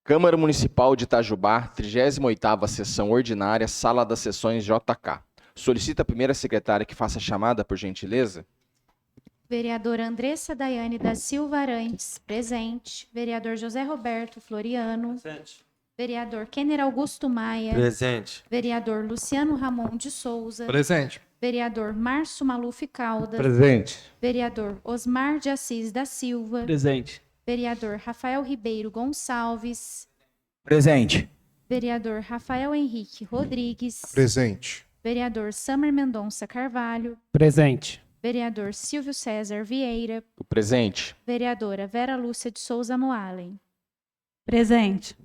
Câmara Municipal de Itajubá, 38ª Sessão Ordinária, Sala das Sessões JK. Solicita a primeira secretária que faça a chamada, por gentileza. Vereadora Andressa Daiane da Silva Arantes, presente. Vereador José Roberto Floriano. Presente. Vereador Kenner Augusto Maia. Presente. Vereador Luciano Ramon de Souza. Presente. Vereador Márcio Maluf Caldas. Presente. Vereador Osmar de Assis da Silva. Presente. Vereador Rafael Ribeiro Gonçalves. Presente. Vereador Rafael Henrique Rodrigues. Presente. Vereador Samer Mendonça Carvalho. Presente. Vereador Silvio César Vieira. O presente. Vereadora Vera Lúcia de Souza Moalen. Presente.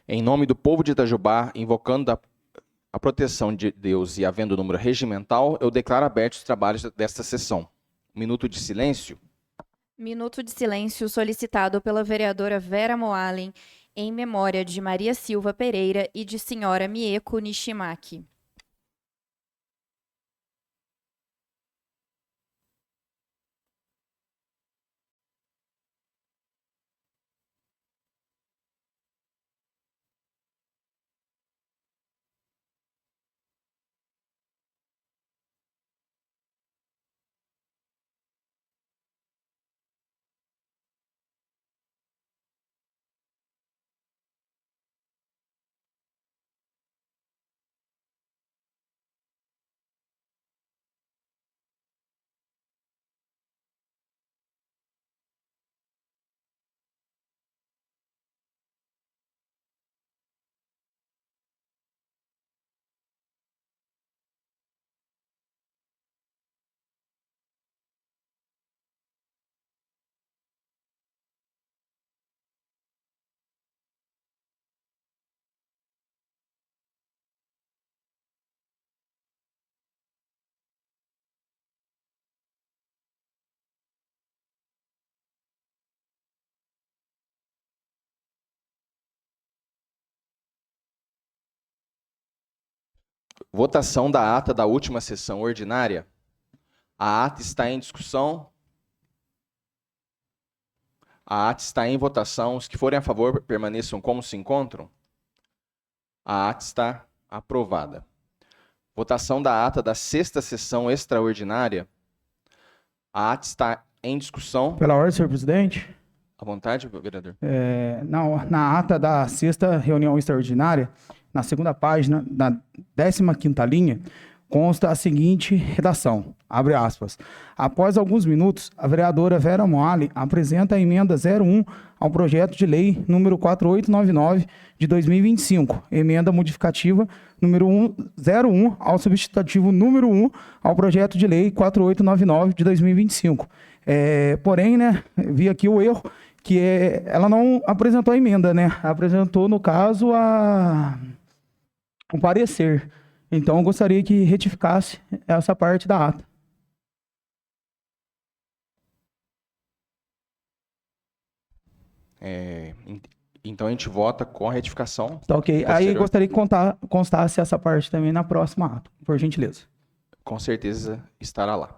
Em nome do povo de Itajubá, invocando a proteção de Deus e havendo o número regimental, eu declaro abertos os trabalhos desta sessão. Minuto de silêncio. Minuto de silêncio solicitado pela vereadora Vera Moalen em memória de Maria Silva Pereira e de senhora Mieko Nishimaki. Votação da ata da última sessão ordinária. A ata está em discussão. A ata está em votação. Os que forem a favor permaneçam como se encontram. A ata está aprovada. Votação da ata da sexta sessão extraordinária. A ata está em discussão. Pela ordem, senhor presidente, À vontade, vereador. na ata da sexta reunião extraordinária, na segunda página, na 15ª linha, consta a seguinte redação, abre aspas. Após alguns minutos, a vereadora Vera Moalen apresenta a emenda 01 ao projeto de lei número 4899 de 2025, emenda modificativa número 01 ao substitutivo número 1 ao projeto de lei 4899 de 2025. Porém, né, vi aqui o erro, que ela não apresentou a emenda, né? Apresentou, no caso, um parecer. Então, eu gostaria que retificasse essa parte da ata. Então a gente vota com a retificação. Tá ok. Aí, posterior. gostaria que constasse essa parte também na próxima ata, por gentileza. Com certeza estará lá.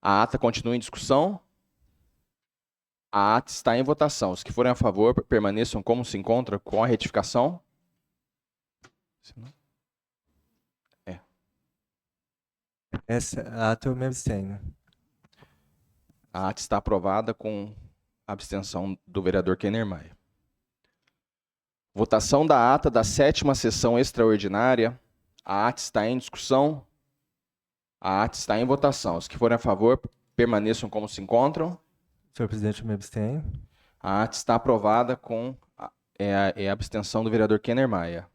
A ata continua em discussão. A ata está em votação. Os que forem a favor permaneçam como se encontram com a retificação. Essa ata eu me abstenho. A ata está aprovada com a abstenção do vereador Kenner Maia. Votação da ata da sétima sessão extraordinária. A ata está em discussão. A ata está em votação. Os que forem a favor permaneçam como se encontram. Senhor presidente, eu me abstenho. A ata está aprovada com a abstenção do vereador Kenner Maia.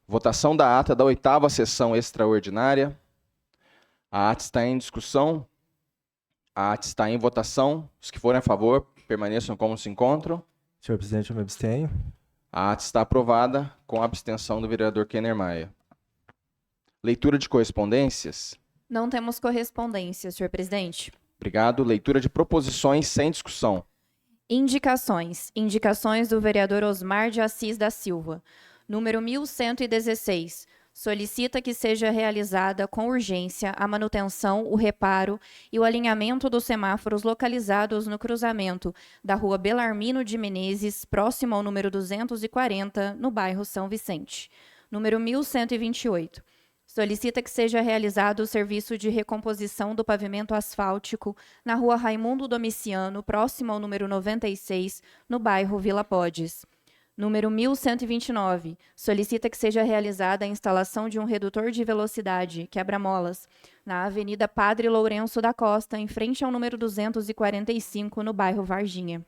Votação da ata da 8ª sessão extraordinária. A ata está em discussão. A ata está em votação. Os que forem a favor permaneçam como se encontram. Senhor presidente, eu me abstenho. A ata está aprovada com a abstenção do vereador Kenner Maia. Leitura de correspondências. Não temos correspondência, senhor presidente. Obrigado. Leitura de proposições sem discussão. Indicações. Indicações do vereador Osmar de Assis da Silva. Número 1116. solicita que seja realizada com urgência a manutenção, o reparo e o alinhamento dos semáforos localizados no cruzamento da Rua Belarmino de Menezes, próximo ao número 240, no bairro São Vicente. Número 1128. Solicita que seja realizado o serviço de recomposição do pavimento asfáltico na Rua Raimundo Domiciano, próximo ao número 96, no bairro Vila Podes. Número 1129. Solicita que seja realizada a instalação de um redutor de velocidade, quebra-molas, na Avenida Padre Lourenço da Costa, em frente ao número 245, no bairro Varginha.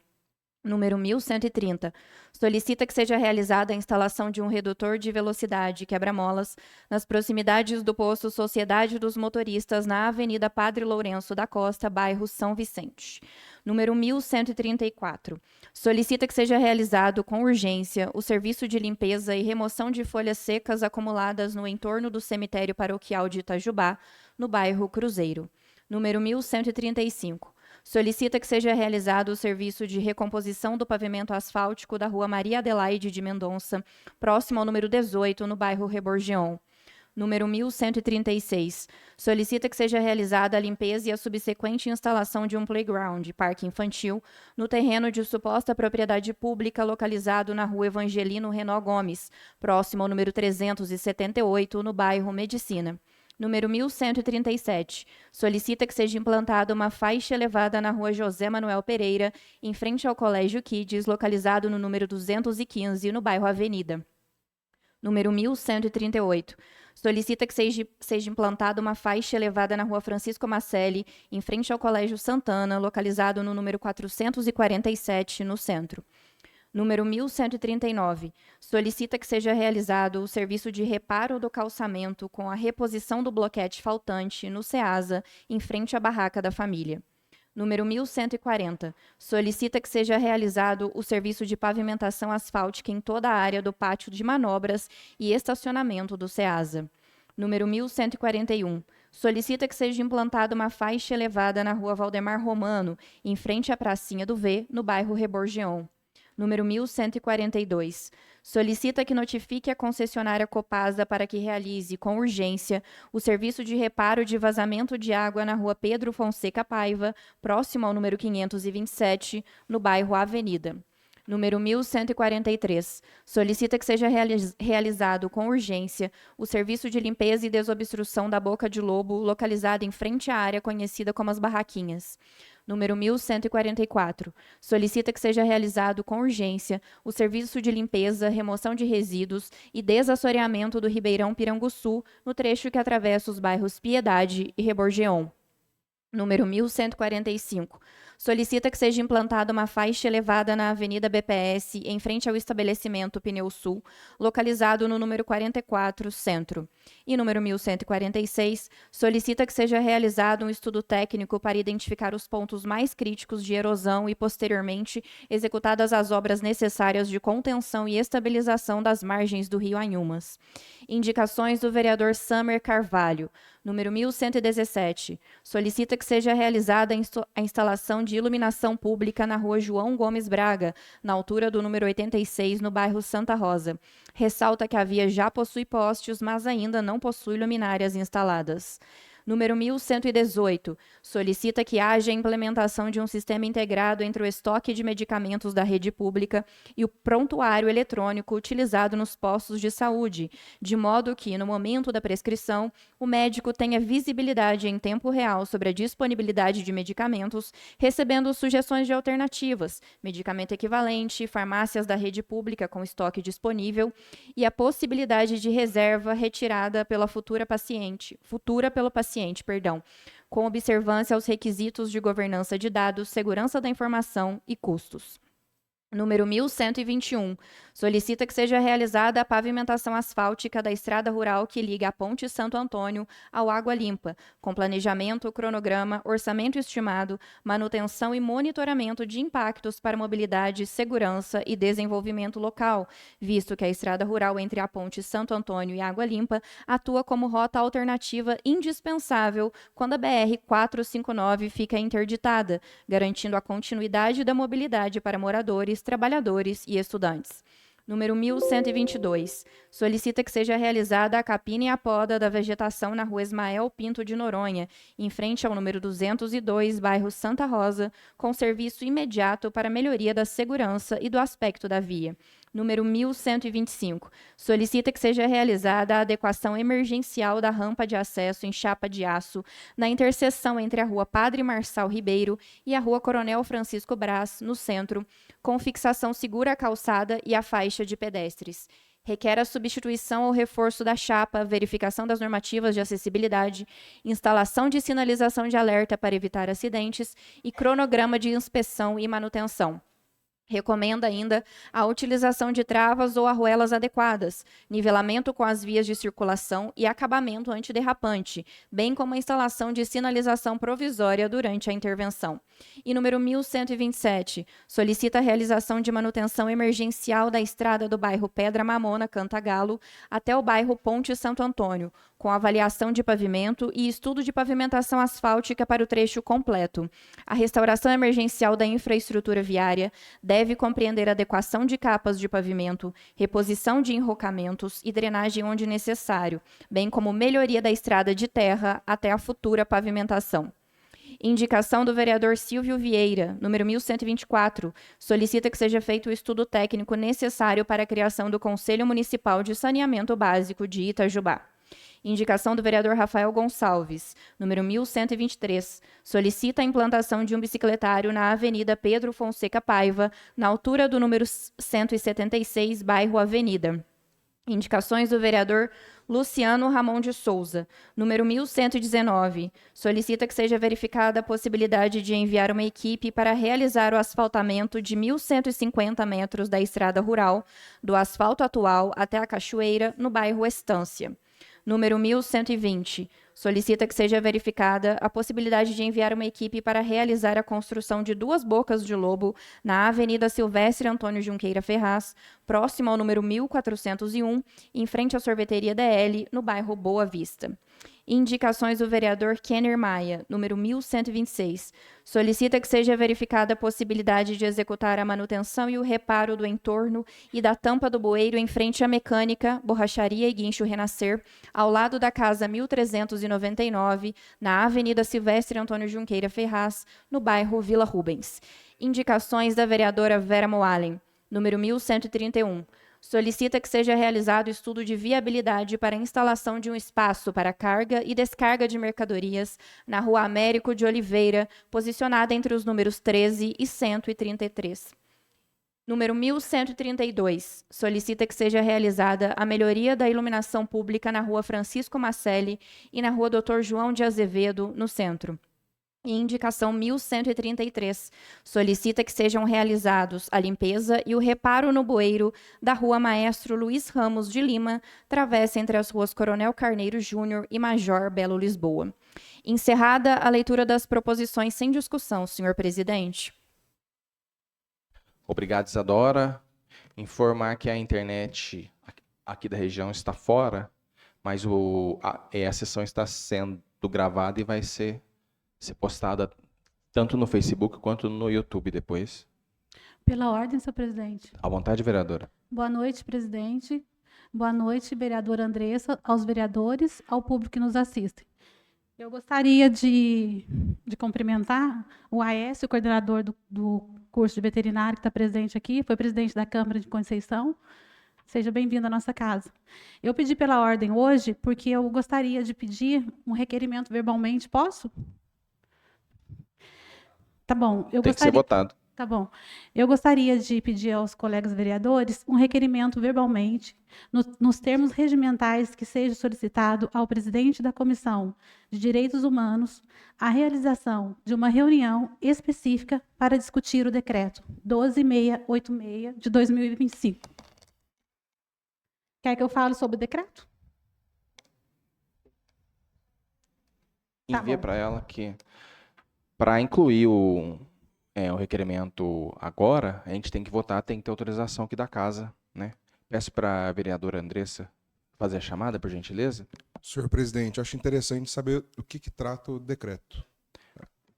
Número 1130. Solicita que seja realizada a instalação de um redutor de velocidade quebra-molas nas proximidades do posto Sociedade dos Motoristas na Avenida Padre Lourenço da Costa, bairro São Vicente. Número 1134. Solicita que seja realizado com urgência o serviço de limpeza e remoção de folhas secas acumuladas no entorno do cemitério paroquial de Itajubá, no bairro Cruzeiro. Número 1135. Solicita que seja realizado o serviço de recomposição do pavimento asfáltico da Rua Maria Adelaide de Mendonça, próximo ao número 18, no bairro Reborgeon. Número 1136. Solicita que seja realizada a limpeza e a subsequente instalação de um playground, parque infantil, no terreno de suposta propriedade pública localizado na Rua Evangelino Renó Gomes, próximo ao número 378, no bairro Medicina. Número 1137. Solicita que seja implantada uma faixa elevada na Rua José Manuel Pereira, em frente ao Colégio Kids, localizado no número 215, no bairro Avenida. Número 1138. Solicita que seja implantada uma faixa elevada na Rua Francisco Macelli, em frente ao Colégio Santana, localizado no número 447, no centro. Número 1139. Solicita que seja realizado o serviço de reparo do calçamento com a reposição do bloquete faltante no CEASA, em frente à barraca da família. Número 1140. Solicita que seja realizado o serviço de pavimentação asfáltica em toda a área do pátio de manobras e estacionamento do CEASA. Número 1141. Solicita que seja implantada uma faixa elevada na Rua Valdemar Romano, em frente à Pracinha do V, no bairro Reborgeon. Número 1142. Solicita que notifique a concessionária Copasa para que realize, com urgência, o serviço de reparo de vazamento de água na Rua Pedro Fonseca Paiva, próximo ao número 527, no bairro Avenida. Número 1143. Solicita que seja realizado com urgência o serviço de limpeza e desobstrução da Boca de Lobo, localizada em frente à área conhecida como as Barraquinhas. Número 1144. Solicita que seja realizado com urgência o serviço de limpeza, remoção de resíduos e desassoreamento do Ribeirão Piranguçu, no trecho que atravessa os bairros Piedade e Reborgeon. Número 1145. Solicita que seja implantada uma faixa elevada na Avenida BPS, em frente ao estabelecimento Pneu Sul, localizado no número 44, Centro. E número 1146, solicita que seja realizado um estudo técnico para identificar os pontos mais críticos de erosão e, posteriormente, executadas as obras necessárias de contenção e estabilização das margens do rio Anhumas. Indicações do vereador Samer Carvalho. Número 1117. Solicita que seja realizada a instalação de iluminação pública na Rua João Gomes Braga, na altura do número 86, no bairro Santa Rosa. Ressalta que a via já possui postes, mas ainda não possui luminárias instaladas. Número 1118. Solicita que haja a implementação de um sistema integrado entre o estoque de medicamentos da rede pública e o prontuário eletrônico utilizado nos postos de saúde, de modo que, no momento da prescrição, o médico tenha visibilidade em tempo real sobre a disponibilidade de medicamentos, recebendo sugestões de alternativas, medicamento equivalente, farmácias da rede pública com estoque disponível e a possibilidade de reserva retirada pelo paciente, com observância aos requisitos de governança de dados, segurança da informação e custos. Número 1121. Solicita que seja realizada a pavimentação asfáltica da estrada rural que liga a Ponte Santo Antônio ao Água Limpa, com planejamento, cronograma, orçamento estimado, manutenção e monitoramento de impactos para mobilidade, segurança e desenvolvimento local, visto que a estrada rural entre a Ponte Santo Antônio e Água Limpa atua como rota alternativa indispensável quando a BR-459 fica interditada, garantindo a continuidade da mobilidade para moradores, trabalhadores e estudantes. Número 1122, solicita que seja realizada a capina e a poda da vegetação na rua Ismael Pinto de Noronha, em frente ao número 202, bairro Santa Rosa, com serviço imediato para melhoria da segurança e do aspecto da via. Número 1125, solicita que seja realizada a adequação emergencial da rampa de acesso em chapa de aço na interseção entre a rua Padre Marçal Ribeiro e a rua Coronel Francisco Brás, no centro, com fixação segura à calçada e à faixa de pedestres. Requer a substituição ou reforço da chapa, verificação das normativas de acessibilidade, instalação de sinalização de alerta para evitar acidentes e cronograma de inspeção e manutenção. Recomenda ainda a utilização de travas ou arruelas adequadas, nivelamento com as vias de circulação e acabamento antiderrapante, bem como a instalação de sinalização provisória durante a intervenção. E número 1127, solicita a realização de manutenção emergencial da estrada do bairro Pedra Mamona, Cantagalo, até o bairro Ponte Santo Antônio, com avaliação de pavimento e estudo de pavimentação asfáltica para o trecho completo. A restauração emergencial da infraestrutura viária deve compreender adequação de capas de pavimento, reposição de enrocamentos e drenagem onde necessário, bem como melhoria da estrada de terra até a futura pavimentação. Indicação do vereador Silvio Vieira, número 1124, solicita que seja feito o estudo técnico necessário para a criação do Conselho Municipal de Saneamento Básico de Itajubá. Indicação do vereador Rafael Gonçalves, número 1123, solicita a implantação de um bicicletário na Avenida Pedro Fonseca Paiva, na altura do número 176, bairro Avenida. Indicações do vereador Luciano Ramon de Souza, número 1119, solicita que seja verificada a possibilidade de enviar uma equipe para realizar o asfaltamento de 1.150 metros da estrada rural, do asfalto atual até a Cachoeira, no bairro Estância. Número 1120, solicita que seja verificada a possibilidade de enviar uma equipe para realizar a construção de 2 bocas de lobo na Avenida Silvestre Antônio Junqueira Ferraz, próximo ao número 1401, em frente à sorveteria DL, no bairro Boa Vista. Indicações do vereador Kenner Maia, número 1126. Solicita que seja verificada a possibilidade de executar a manutenção e o reparo do entorno e da tampa do bueiro em frente à mecânica, borracharia e guincho Renascer, ao lado da casa 1399, na Avenida Silvestre Antônio Junqueira Ferraz, no bairro Vila Rubens. Indicações da vereadora Vera Moalen, número 1131. Solicita que seja realizado estudo de viabilidade para a instalação de um espaço para carga e descarga de mercadorias na Rua Américo de Oliveira, posicionada entre os números 13 e 133. Número 1132, solicita que seja realizada a melhoria da iluminação pública na Rua Francisco Macelli e na Rua Dr. João de Azevedo, no centro. E indicação 1133, solicita que sejam realizados a limpeza e o reparo no bueiro da Rua Maestro Luiz Ramos de Lima, travessa entre as ruas Coronel Carneiro Júnior e Major Belo Lisboa. Encerrada a leitura das proposições sem discussão, senhor presidente. Obrigado, Isadora. Informar que a internet aqui da região está fora, mas a sessão está sendo gravada e vai ser postada tanto no Facebook quanto no YouTube depois. Pela ordem, senhor presidente. À vontade, vereadora. Boa noite, presidente. Boa noite, vereadora Andressa, aos vereadores, ao público que nos assiste. Eu gostaria de cumprimentar o Aécio, o coordenador do curso de veterinário, que está presente aqui, foi presidente da Câmara de Conceição. Seja bem-vindo à nossa casa. Eu pedi pela ordem hoje porque eu gostaria de pedir um requerimento verbalmente. Posso? Tá bom. Tem que ser votado. Tá bom. Eu gostaria de pedir aos colegas vereadores um requerimento verbalmente, nos termos regimentais, que seja solicitado ao presidente da Comissão de Direitos Humanos a realização de uma reunião específica para discutir o decreto 12686 de 2025. Quer que eu fale sobre o decreto? Envia para ela que, para incluir o requerimento agora, a gente tem que votar, tem que ter autorização aqui da casa, né? Peço para a vereadora Andressa fazer a chamada, por gentileza. Senhor presidente, acho interessante saber o que trata o decreto.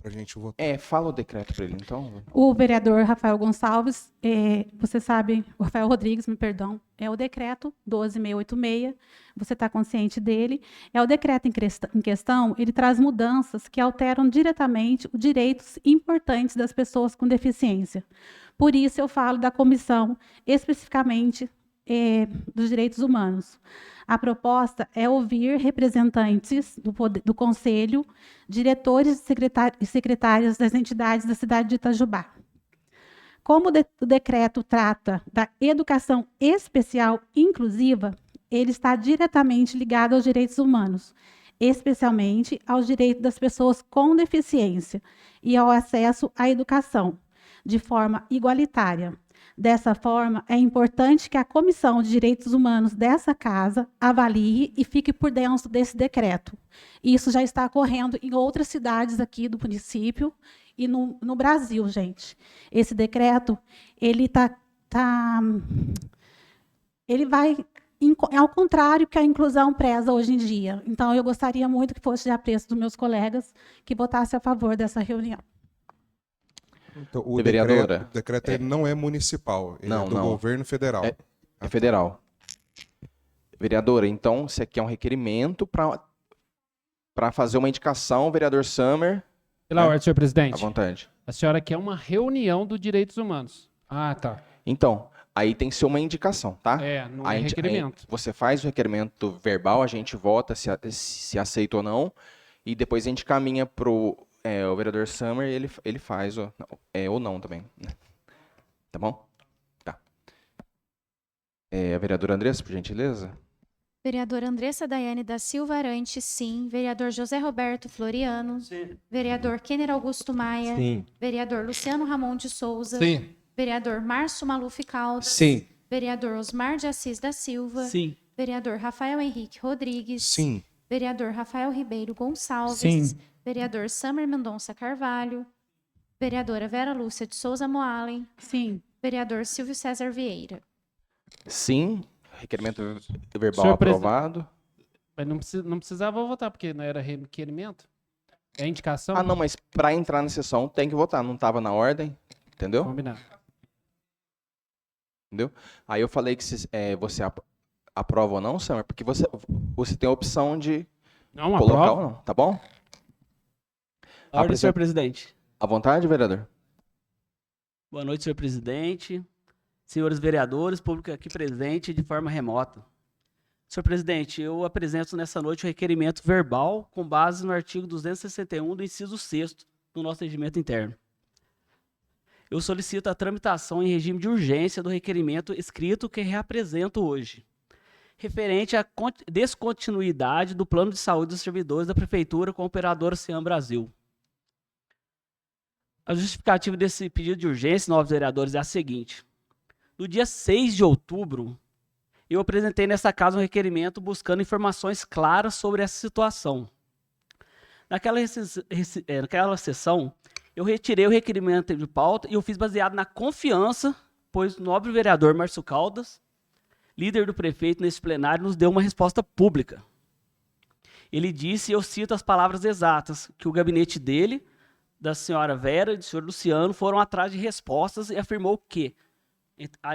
para a gente votar. Fala o decreto para ele, então. O vereador Rafael Gonçalves, você sabe, o Rafael Rodrigues, me perdão, é o decreto 12.686, você está consciente dele. É o decreto em questão, ele traz mudanças que alteram diretamente os direitos importantes das pessoas com deficiência. Por isso eu falo da comissão especificamente dos direitos humanos. A proposta é ouvir representantes do Conselho, diretores e secretários das entidades da cidade de Itajubá. Como o decreto trata da educação especial inclusiva, ele está diretamente ligado aos direitos humanos, especialmente aos direitos das pessoas com deficiência e ao acesso à educação, de forma igualitária. Dessa forma, é importante que a Comissão de Direitos Humanos dessa casa avalie e fique por dentro desse decreto. Isso já está ocorrendo em outras cidades aqui do município e no Brasil, gente. Esse decreto, ele ele vai ao contrário que a inclusão preza hoje em dia. Então, eu gostaria muito que fosse de apreço dos meus colegas que votassem a favor dessa reunião. Então, o Vereadora, decreto ele não é municipal, ele Não, é do não. governo federal. É federal. Vereadora, então, isso aqui é um requerimento para fazer uma indicação, vereador Summer. Pela ordem, senhor À presidente. vontade. A senhora quer uma reunião dos direitos humanos. Ah, tá. Então, aí tem que ser uma indicação, tá? Não A é gente- requerimento. aí você faz o requerimento verbal, a gente vota se aceita ou não, e depois a gente caminha pro o vereador Summer e ele faz ou não também. Né? Tá bom? Tá. A vereadora Andressa, por gentileza? Vereadora Andressa Daiane da Silva Arantes, sim. Vereador José Roberto Floriano. Sim. Vereador Kenner Augusto Maia. Sim. Vereador Luciano Ramon de Souza. Sim. Vereador Márcio Maluf Caldas. Sim. Vereador Osmar de Assis da Silva. Sim. Vereador Rafael Henrique Rodrigues. Sim. Vereador Rafael Ribeiro Gonçalves. Sim. Vereador Summer Mendonça Carvalho. Vereadora Vera Lúcia de Souza Moalen. Sim. Vereador Silvio César Vieira. Sim. Requerimento verbal Senhor presidente. aprovado. Mas não precisava votar, porque não era requerimento. É indicação? Ah, não, mas para entrar na sessão tem que votar, não estava na ordem, entendeu? Combinado. Entendeu? Aí eu falei que você aprova ou não, Summer, porque você tem a opção de Não, colocar aprova. ou não, tá bom? Ordem, senhor presidente. À vontade, vereador. Boa noite, senhor presidente. Senhores vereadores, público aqui presente de forma remota. Senhor presidente, eu apresento nessa noite o requerimento verbal com base no artigo 261 do inciso 6º do nosso regimento interno. Eu solicito a tramitação em regime de urgência do requerimento escrito que reapresento hoje, referente à descontinuidade do plano de saúde dos servidores da Prefeitura com a operadora Ciam Brasil. A justificativa desse pedido de urgência, novos vereadores, é a seguinte. No dia 6 de outubro, eu apresentei nessa casa um requerimento buscando informações claras sobre essa situação. Naquela sessão, eu retirei o requerimento de pauta e eu fiz baseado na confiança, pois o nobre vereador Márcio Caldas, líder do prefeito nesse plenário, nos deu uma resposta pública. Ele disse, e eu cito as palavras exatas, que o gabinete dele, da senhora Vera e do senhor Luciano, foram atrás de respostas e afirmou que,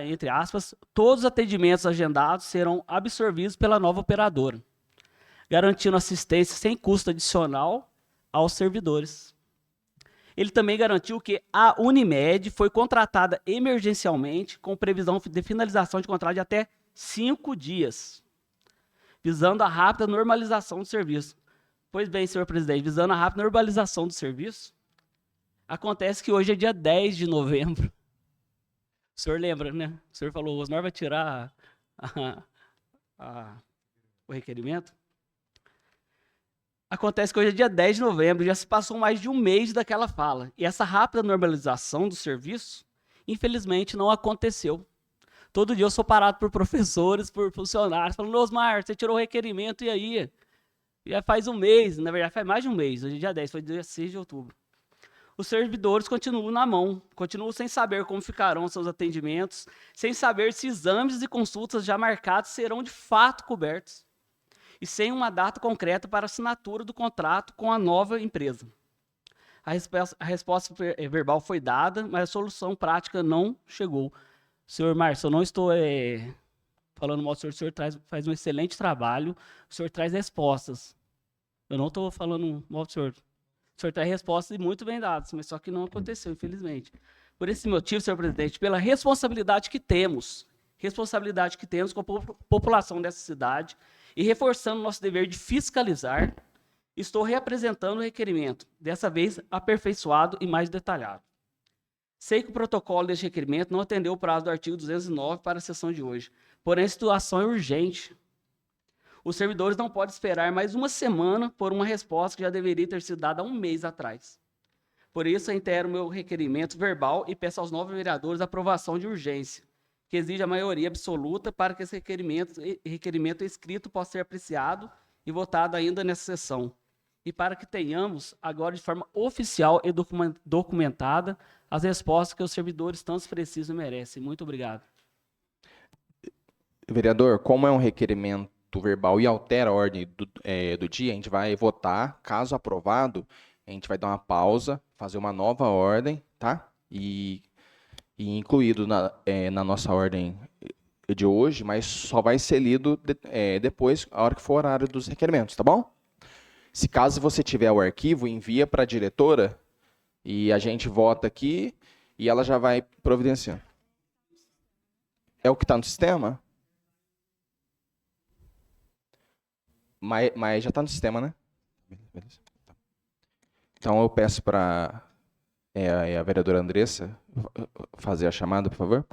entre aspas, todos os atendimentos agendados serão absorvidos pela nova operadora, garantindo assistência sem custo adicional aos servidores. Ele também garantiu que a Unimed foi contratada emergencialmente com previsão de finalização de contrato de até 5 dias, visando a rápida normalização do serviço. Pois bem, senhor presidente, visando a rápida normalização do serviço, acontece que hoje é dia 10 de novembro. O senhor lembra, né? O senhor falou, o Osmar vai tirar o requerimento? Acontece que hoje é dia 10 de novembro, já se passou mais de um mês daquela fala. E essa rápida normalização do serviço, infelizmente, não aconteceu. Todo dia eu sou parado por professores, por funcionários, falando, Osmar, você tirou o requerimento, e aí? Já faz um mês, na verdade faz mais de um mês, hoje é dia 10, foi dia 6 de outubro. Os servidores continuam na mão, continuam sem saber como ficarão seus atendimentos, sem saber se exames e consultas já marcados serão de fato cobertos, e sem uma data concreta para assinatura do contrato com a nova empresa. A resposta verbal foi dada, mas a solução prática não chegou. Senhor Márcio, eu não estou falando mal do senhor, o senhor faz um excelente trabalho, o senhor traz respostas. Eu não estou falando mal do senhor. O senhor traz respostas e muito bem dadas, mas só que não aconteceu, infelizmente. Por esse motivo, senhor presidente, pela responsabilidade que temos com a população dessa cidade e reforçando nosso dever de fiscalizar, estou reapresentando o requerimento, dessa vez aperfeiçoado e mais detalhado. Sei que o protocolo deste requerimento não atendeu o prazo do artigo 209 para a sessão de hoje, porém a situação é urgente. Os servidores não podem esperar mais uma semana por uma resposta que já deveria ter sido dada há um mês atrás. Por isso, reitero o meu requerimento verbal e peço aos 9 vereadores a aprovação de urgência, que exige a maioria absoluta para que esse requerimento escrito possa ser apreciado e votado ainda nessa sessão. E para que tenhamos, agora de forma oficial e documentada, as respostas que os servidores tanto precisam e merecem. Muito obrigado. Vereador, como é um requerimento verbal e altera a ordem do dia, a gente vai votar. Caso aprovado, a gente vai dar uma pausa, fazer uma nova ordem, tá? E incluído na nossa ordem de hoje, mas só vai ser lido depois, a hora que for o horário dos requerimentos, tá bom? Se caso você tiver o arquivo, envia para a diretora e a gente vota aqui e ela já vai providenciando. É o que está no sistema? Mas já está no sistema, né? Beleza. Então eu peço para a vereadora Andressa fazer a chamada, por favor.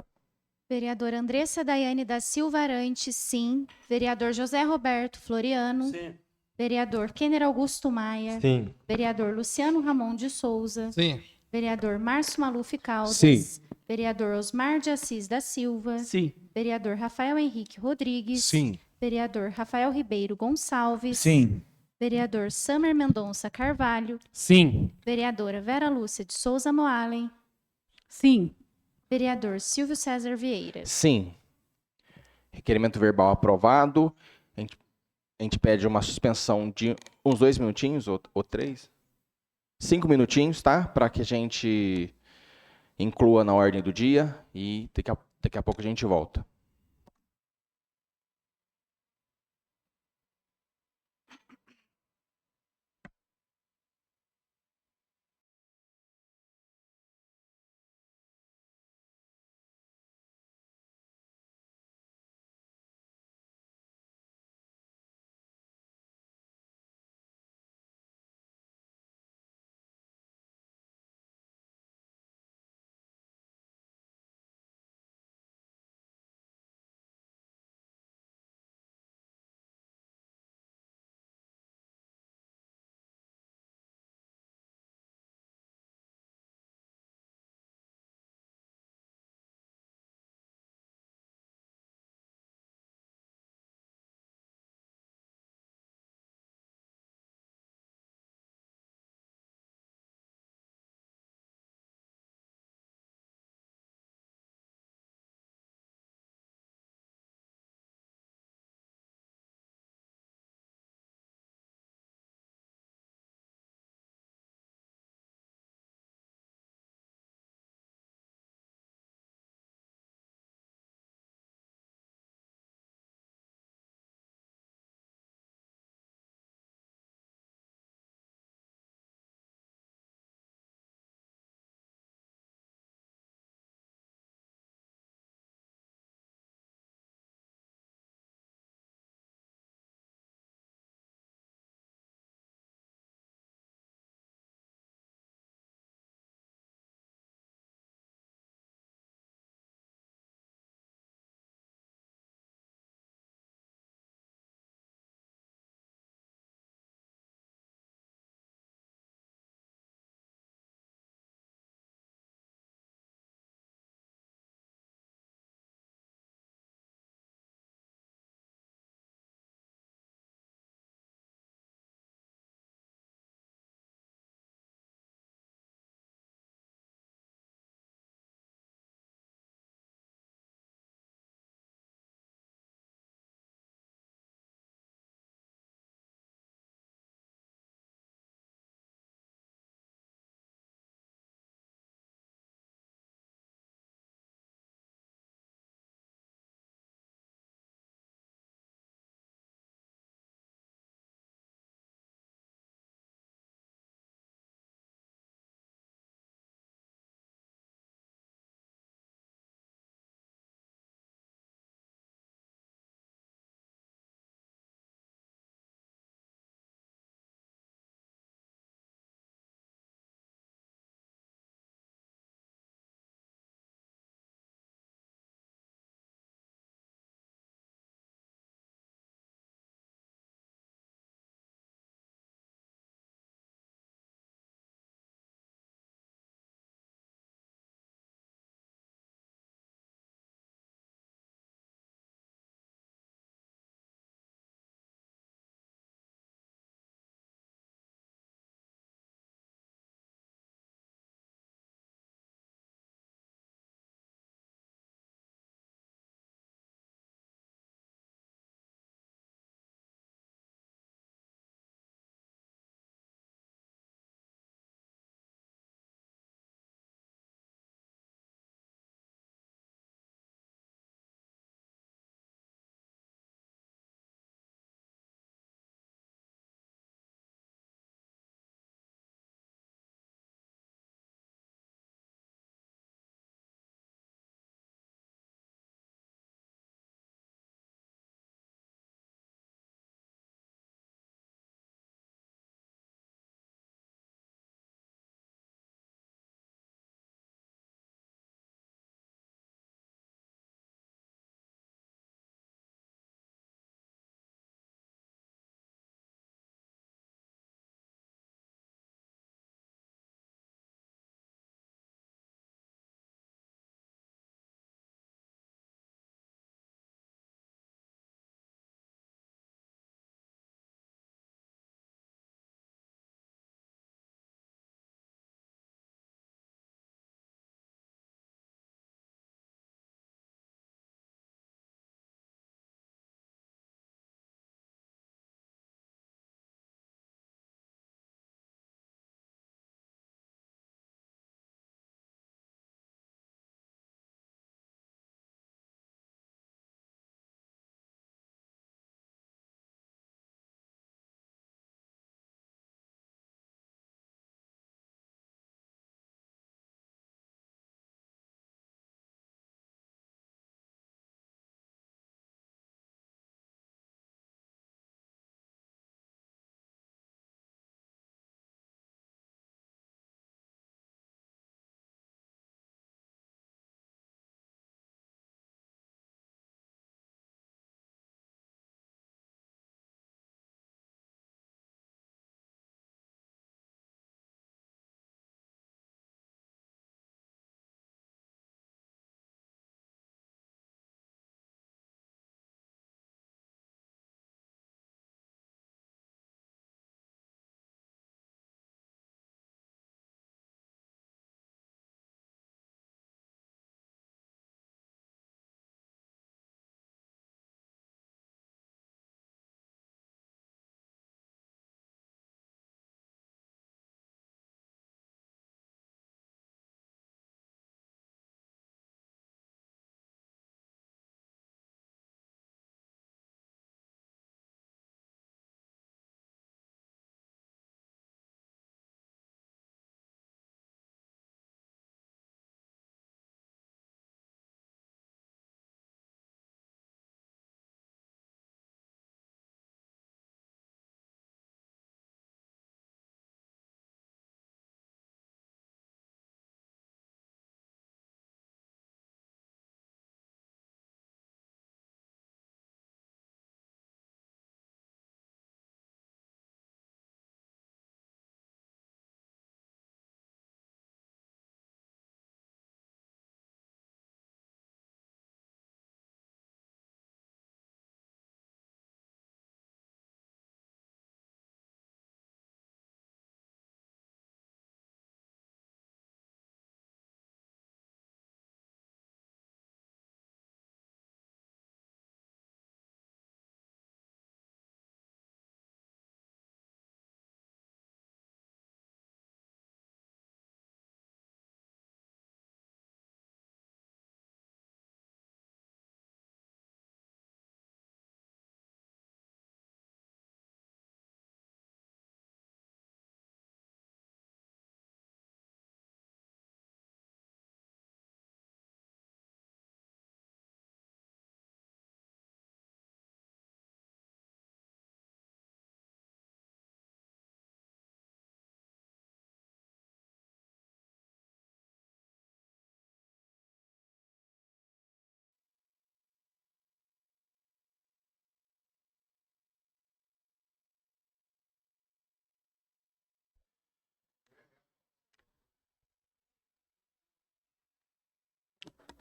Vereadora Andressa Daiane da Silva Arantes, sim. Vereador José Roberto Floriano. Sim. Vereador Kenner Augusto Maia. Sim. Vereador Luciano Ramon de Souza. Sim. Vereador Márcio Maluf Caldas. Sim. Vereador Osmar de Assis da Silva. Sim. Vereador Rafael Henrique Rodrigues. Sim. Vereador Rafael Ribeiro Gonçalves. Sim. Vereador Samer Mendonça Carvalho. Sim. Vereadora Vera Lúcia de Souza Moalen. Sim. Vereador Silvio César Vieira. Sim. Requerimento verbal aprovado. A gente pede uma suspensão de uns 2 minutinhos ou 3. 5 minutinhos, tá? Para que a gente inclua na ordem do dia e daqui a pouco a gente volta.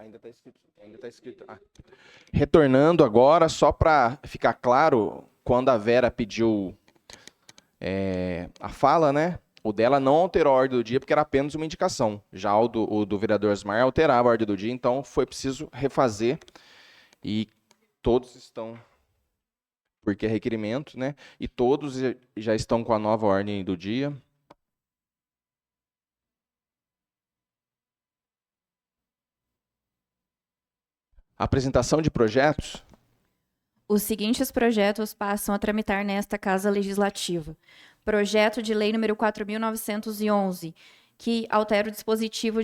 Ainda está escrito. Retornando agora, só para ficar claro, quando a Vera pediu a fala, né? O dela não alterou a ordem do dia porque era apenas uma indicação. Já o do vereador Osmar alterava a ordem do dia, então foi preciso refazer. E todos estão, porque é requerimento, né? E todos já estão com a nova ordem do dia. Apresentação de projetos. Os seguintes projetos passam a tramitar nesta Casa Legislativa. Projeto de Lei número 4.911, que altera o dispositivo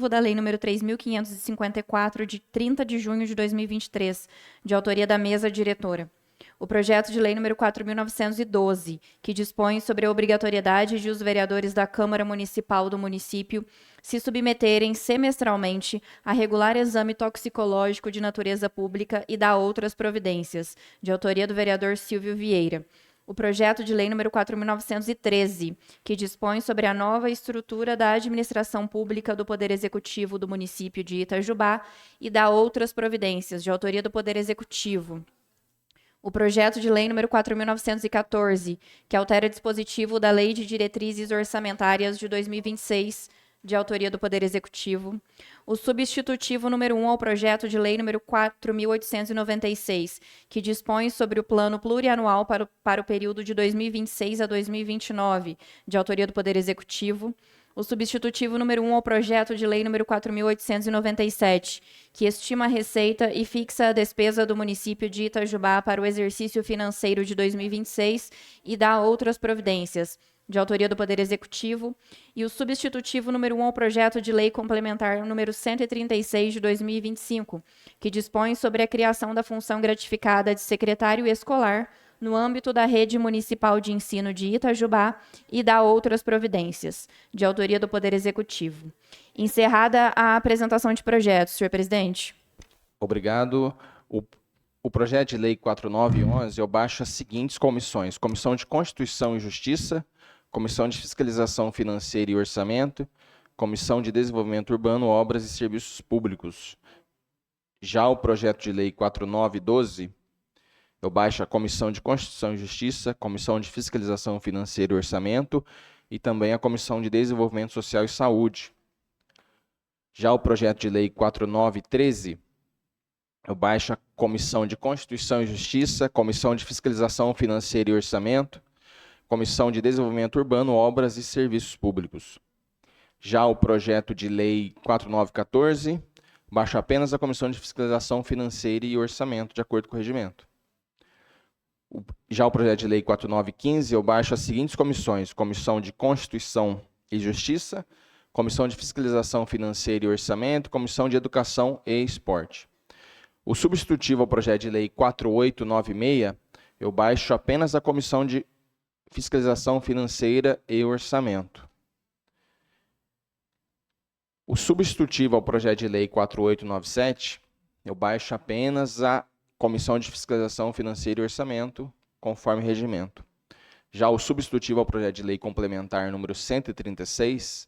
da Lei número 3.554, de 30 de junho de 2023, de autoria da mesa diretora. O projeto de lei número 4.912, que dispõe sobre a obrigatoriedade de os vereadores da Câmara Municipal do município se submeterem semestralmente a regular exame toxicológico de natureza pública e da outras providências, de autoria do vereador Silvio Vieira. O projeto de lei número 4.913, que dispõe sobre a nova estrutura da administração pública do Poder Executivo do município de Itajubá e da outras providências, de autoria do Poder Executivo. O projeto de lei número 4.914, que altera o dispositivo da Lei de Diretrizes Orçamentárias de 2026, de autoria do Poder Executivo. O substitutivo número 1 ao projeto de lei número 4.896, que dispõe sobre o plano plurianual para o período de 2026 a 2029, de autoria do Poder Executivo. O substitutivo número 1 ao projeto de lei número 4.897, que estima a receita e fixa a despesa do município de Itajubá para o exercício financeiro de 2026 e dá outras providências, de autoria do Poder Executivo. E o substitutivo número 1 ao projeto de lei complementar número 136 de 2025, que dispõe sobre a criação da função gratificada de secretário escolar no âmbito da Rede Municipal de Ensino de Itajubá e dá outras providências, de autoria do Poder Executivo. Encerrada a apresentação de projetos, senhor presidente. Obrigado. O projeto de lei 4.911, eu baixo as seguintes comissões: Comissão de Constituição e Justiça, Comissão de Fiscalização Financeira e Orçamento, Comissão de Desenvolvimento Urbano, Obras e Serviços Públicos. Já o projeto de lei 4.912, eu baixo a Comissão de Constituição e Justiça, Comissão de Fiscalização Financeira e Orçamento e também a Comissão de Desenvolvimento Social e Saúde. Já o projeto de lei 4.913, eu baixo a Comissão de Constituição e Justiça, Comissão de Fiscalização Financeira e Orçamento, Comissão de Desenvolvimento Urbano, Obras e Serviços Públicos. Já o projeto de lei 4.914, baixo apenas a Comissão de Fiscalização Financeira e Orçamento, de acordo com o regimento. Já o projeto de lei 4.915, eu baixo as seguintes comissões: Comissão de Constituição e Justiça, Comissão de Fiscalização Financeira e Orçamento, Comissão de Educação e Esporte. O substitutivo ao projeto de lei 4.896, eu baixo apenas a Comissão de Fiscalização Financeira e Orçamento. O substitutivo ao projeto de lei 4.897, eu baixo apenas a Comissão de Fiscalização Financeira e Orçamento, conforme regimento. Já o substitutivo ao projeto de lei complementar número 136,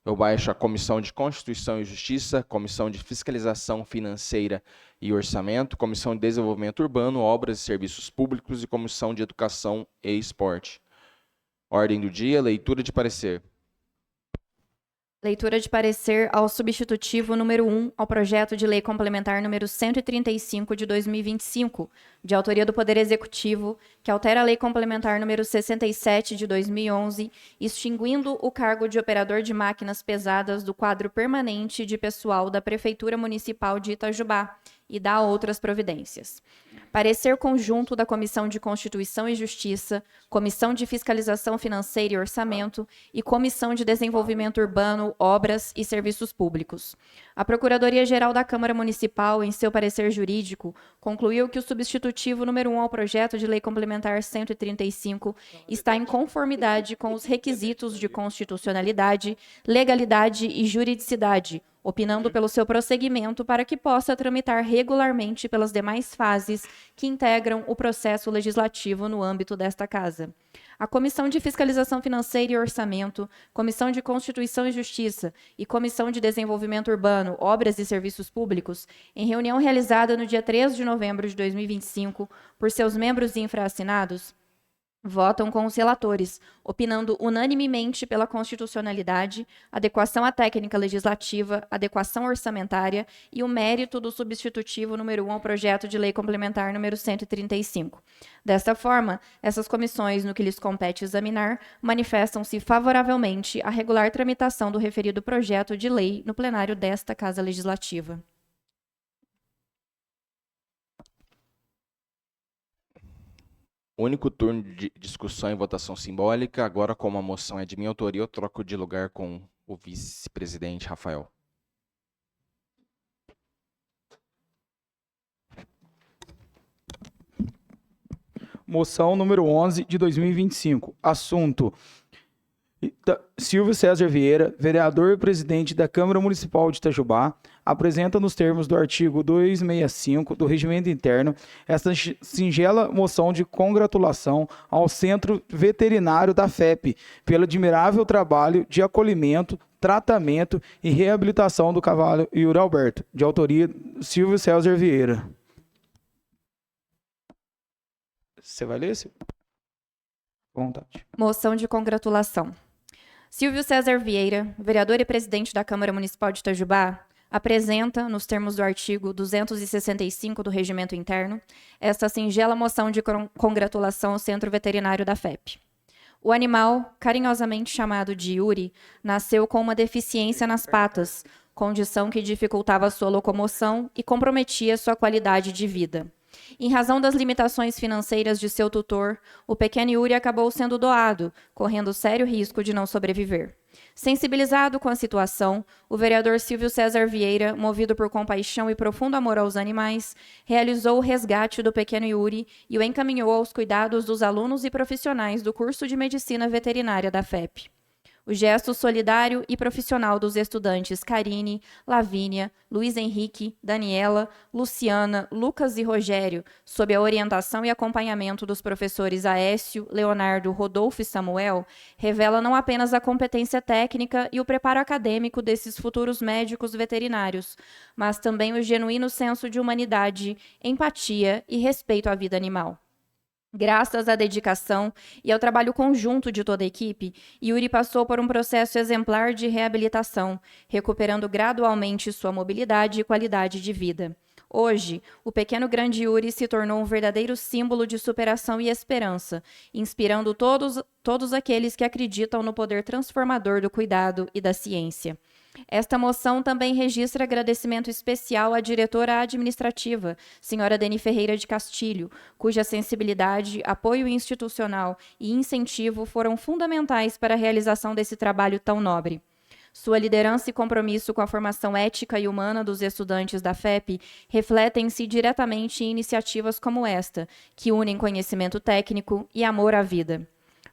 eu baixo a Comissão de Constituição e Justiça, Comissão de Fiscalização Financeira e Orçamento, Comissão de Desenvolvimento Urbano, Obras e Serviços Públicos e Comissão de Educação e Esporte. Ordem do dia, leitura de parecer. Leitura de parecer ao substitutivo número 1 ao projeto de lei complementar número 135 de 2025, de autoria do Poder Executivo, que altera a lei complementar número 67 de 2011, extinguindo o cargo de operador de máquinas pesadas do quadro permanente de pessoal da Prefeitura Municipal de Itajubá e dá outras providências. Parecer conjunto da Comissão de Constituição e Justiça, Comissão de Fiscalização Financeira e Orçamento e Comissão de Desenvolvimento Urbano, Obras e Serviços Públicos. A Procuradoria-Geral da Câmara Municipal, em seu parecer jurídico, concluiu que o substitutivo número 1 ao projeto de lei complementar 135 está em conformidade com os requisitos de constitucionalidade, legalidade e juridicidade, opinando pelo seu prosseguimento para que possa tramitar regularmente pelas demais fases que integram o processo legislativo no âmbito desta Casa. A Comissão de Fiscalização Financeira e Orçamento, Comissão de Constituição e Justiça e Comissão de Desenvolvimento Urbano, Obras e Serviços Públicos, em reunião realizada no dia 3 de novembro de 2025, por seus membros e infraassinados, votam com os relatores, opinando unanimemente pela constitucionalidade, adequação à técnica legislativa, adequação orçamentária e o mérito do substitutivo número 1 ao projeto de lei complementar número 135. Desta forma, essas comissões, no que lhes compete examinar, manifestam-se favoravelmente à regular tramitação do referido projeto de lei no plenário desta Casa Legislativa. Único turno de discussão e votação simbólica. Agora, como a moção é de minha autoria, eu troco de lugar com o vice-presidente Rafael. Moção número 11 de 2025. Assunto: Silvio César Vieira, vereador e presidente da Câmara Municipal de Itajubá, apresenta nos termos do artigo 265 do Regimento Interno esta singela moção de congratulação ao Centro Veterinário da FEP pelo admirável trabalho de acolhimento, tratamento e reabilitação do cavalo Yuri Alberto, de autoria Silvio César Vieira. Você vai ler, Silvio? Com vontade. Moção de congratulação. Silvio César Vieira, vereador e presidente da Câmara Municipal de Itajubá, apresenta, nos termos do artigo 265 do Regimento Interno, esta singela moção de congratulação ao Centro Veterinário da FEP. O animal, carinhosamente chamado de Yuri, nasceu com uma deficiência nas patas, condição que dificultava sua locomoção e comprometia sua qualidade de vida. Em razão das limitações financeiras de seu tutor, o pequeno Yuri acabou sendo doado, correndo sério risco de não sobreviver. Sensibilizado com a situação, o vereador Silvio César Vieira, movido por compaixão e profundo amor aos animais, realizou o resgate do pequeno Yuri e o encaminhou aos cuidados dos alunos e profissionais do curso de Medicina Veterinária da FEP. O gesto solidário e profissional dos estudantes Karine, Lavínia, Luiz Henrique, Daniela, Luciana, Lucas e Rogério, sob a orientação e acompanhamento dos professores Aécio, Leonardo, Rodolfo e Samuel, revela não apenas a competência técnica e o preparo acadêmico desses futuros médicos veterinários, mas também o genuíno senso de humanidade, empatia e respeito à vida animal. Graças à dedicação e ao trabalho conjunto de toda a equipe, Yuri passou por um processo exemplar de reabilitação, recuperando gradualmente sua mobilidade e qualidade de vida. Hoje, o pequeno grande Yuri se tornou um verdadeiro símbolo de superação e esperança, inspirando todos aqueles que acreditam no poder transformador do cuidado e da ciência. Esta moção também registra agradecimento especial à diretora administrativa, senhora Deni Ferreira de Castilho, cuja sensibilidade, apoio institucional e incentivo foram fundamentais para a realização desse trabalho tão nobre. Sua liderança e compromisso com a formação ética e humana dos estudantes da FEP refletem-se diretamente em iniciativas como esta, que unem conhecimento técnico e amor à vida.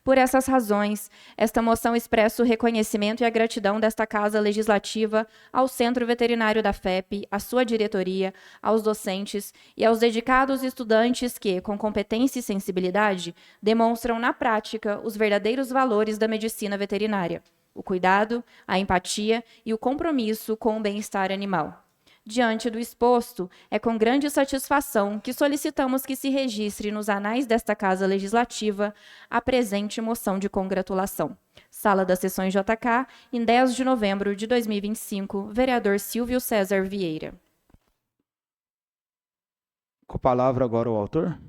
Por essas razões, esta moção expressa o reconhecimento e a gratidão desta Casa Legislativa ao Centro Veterinário da FEP, à sua diretoria, aos docentes e aos dedicados estudantes que, com competência e sensibilidade, demonstram na prática os verdadeiros valores da medicina veterinária: o cuidado, a empatia e o compromisso com o bem-estar animal. Diante do exposto, é com grande satisfação que solicitamos que se registre nos anais desta Casa Legislativa a presente moção de congratulação. Sala das Sessões JK, em 10 de novembro de 2025, vereador Silvio César Vieira. Com a palavra agora o autor.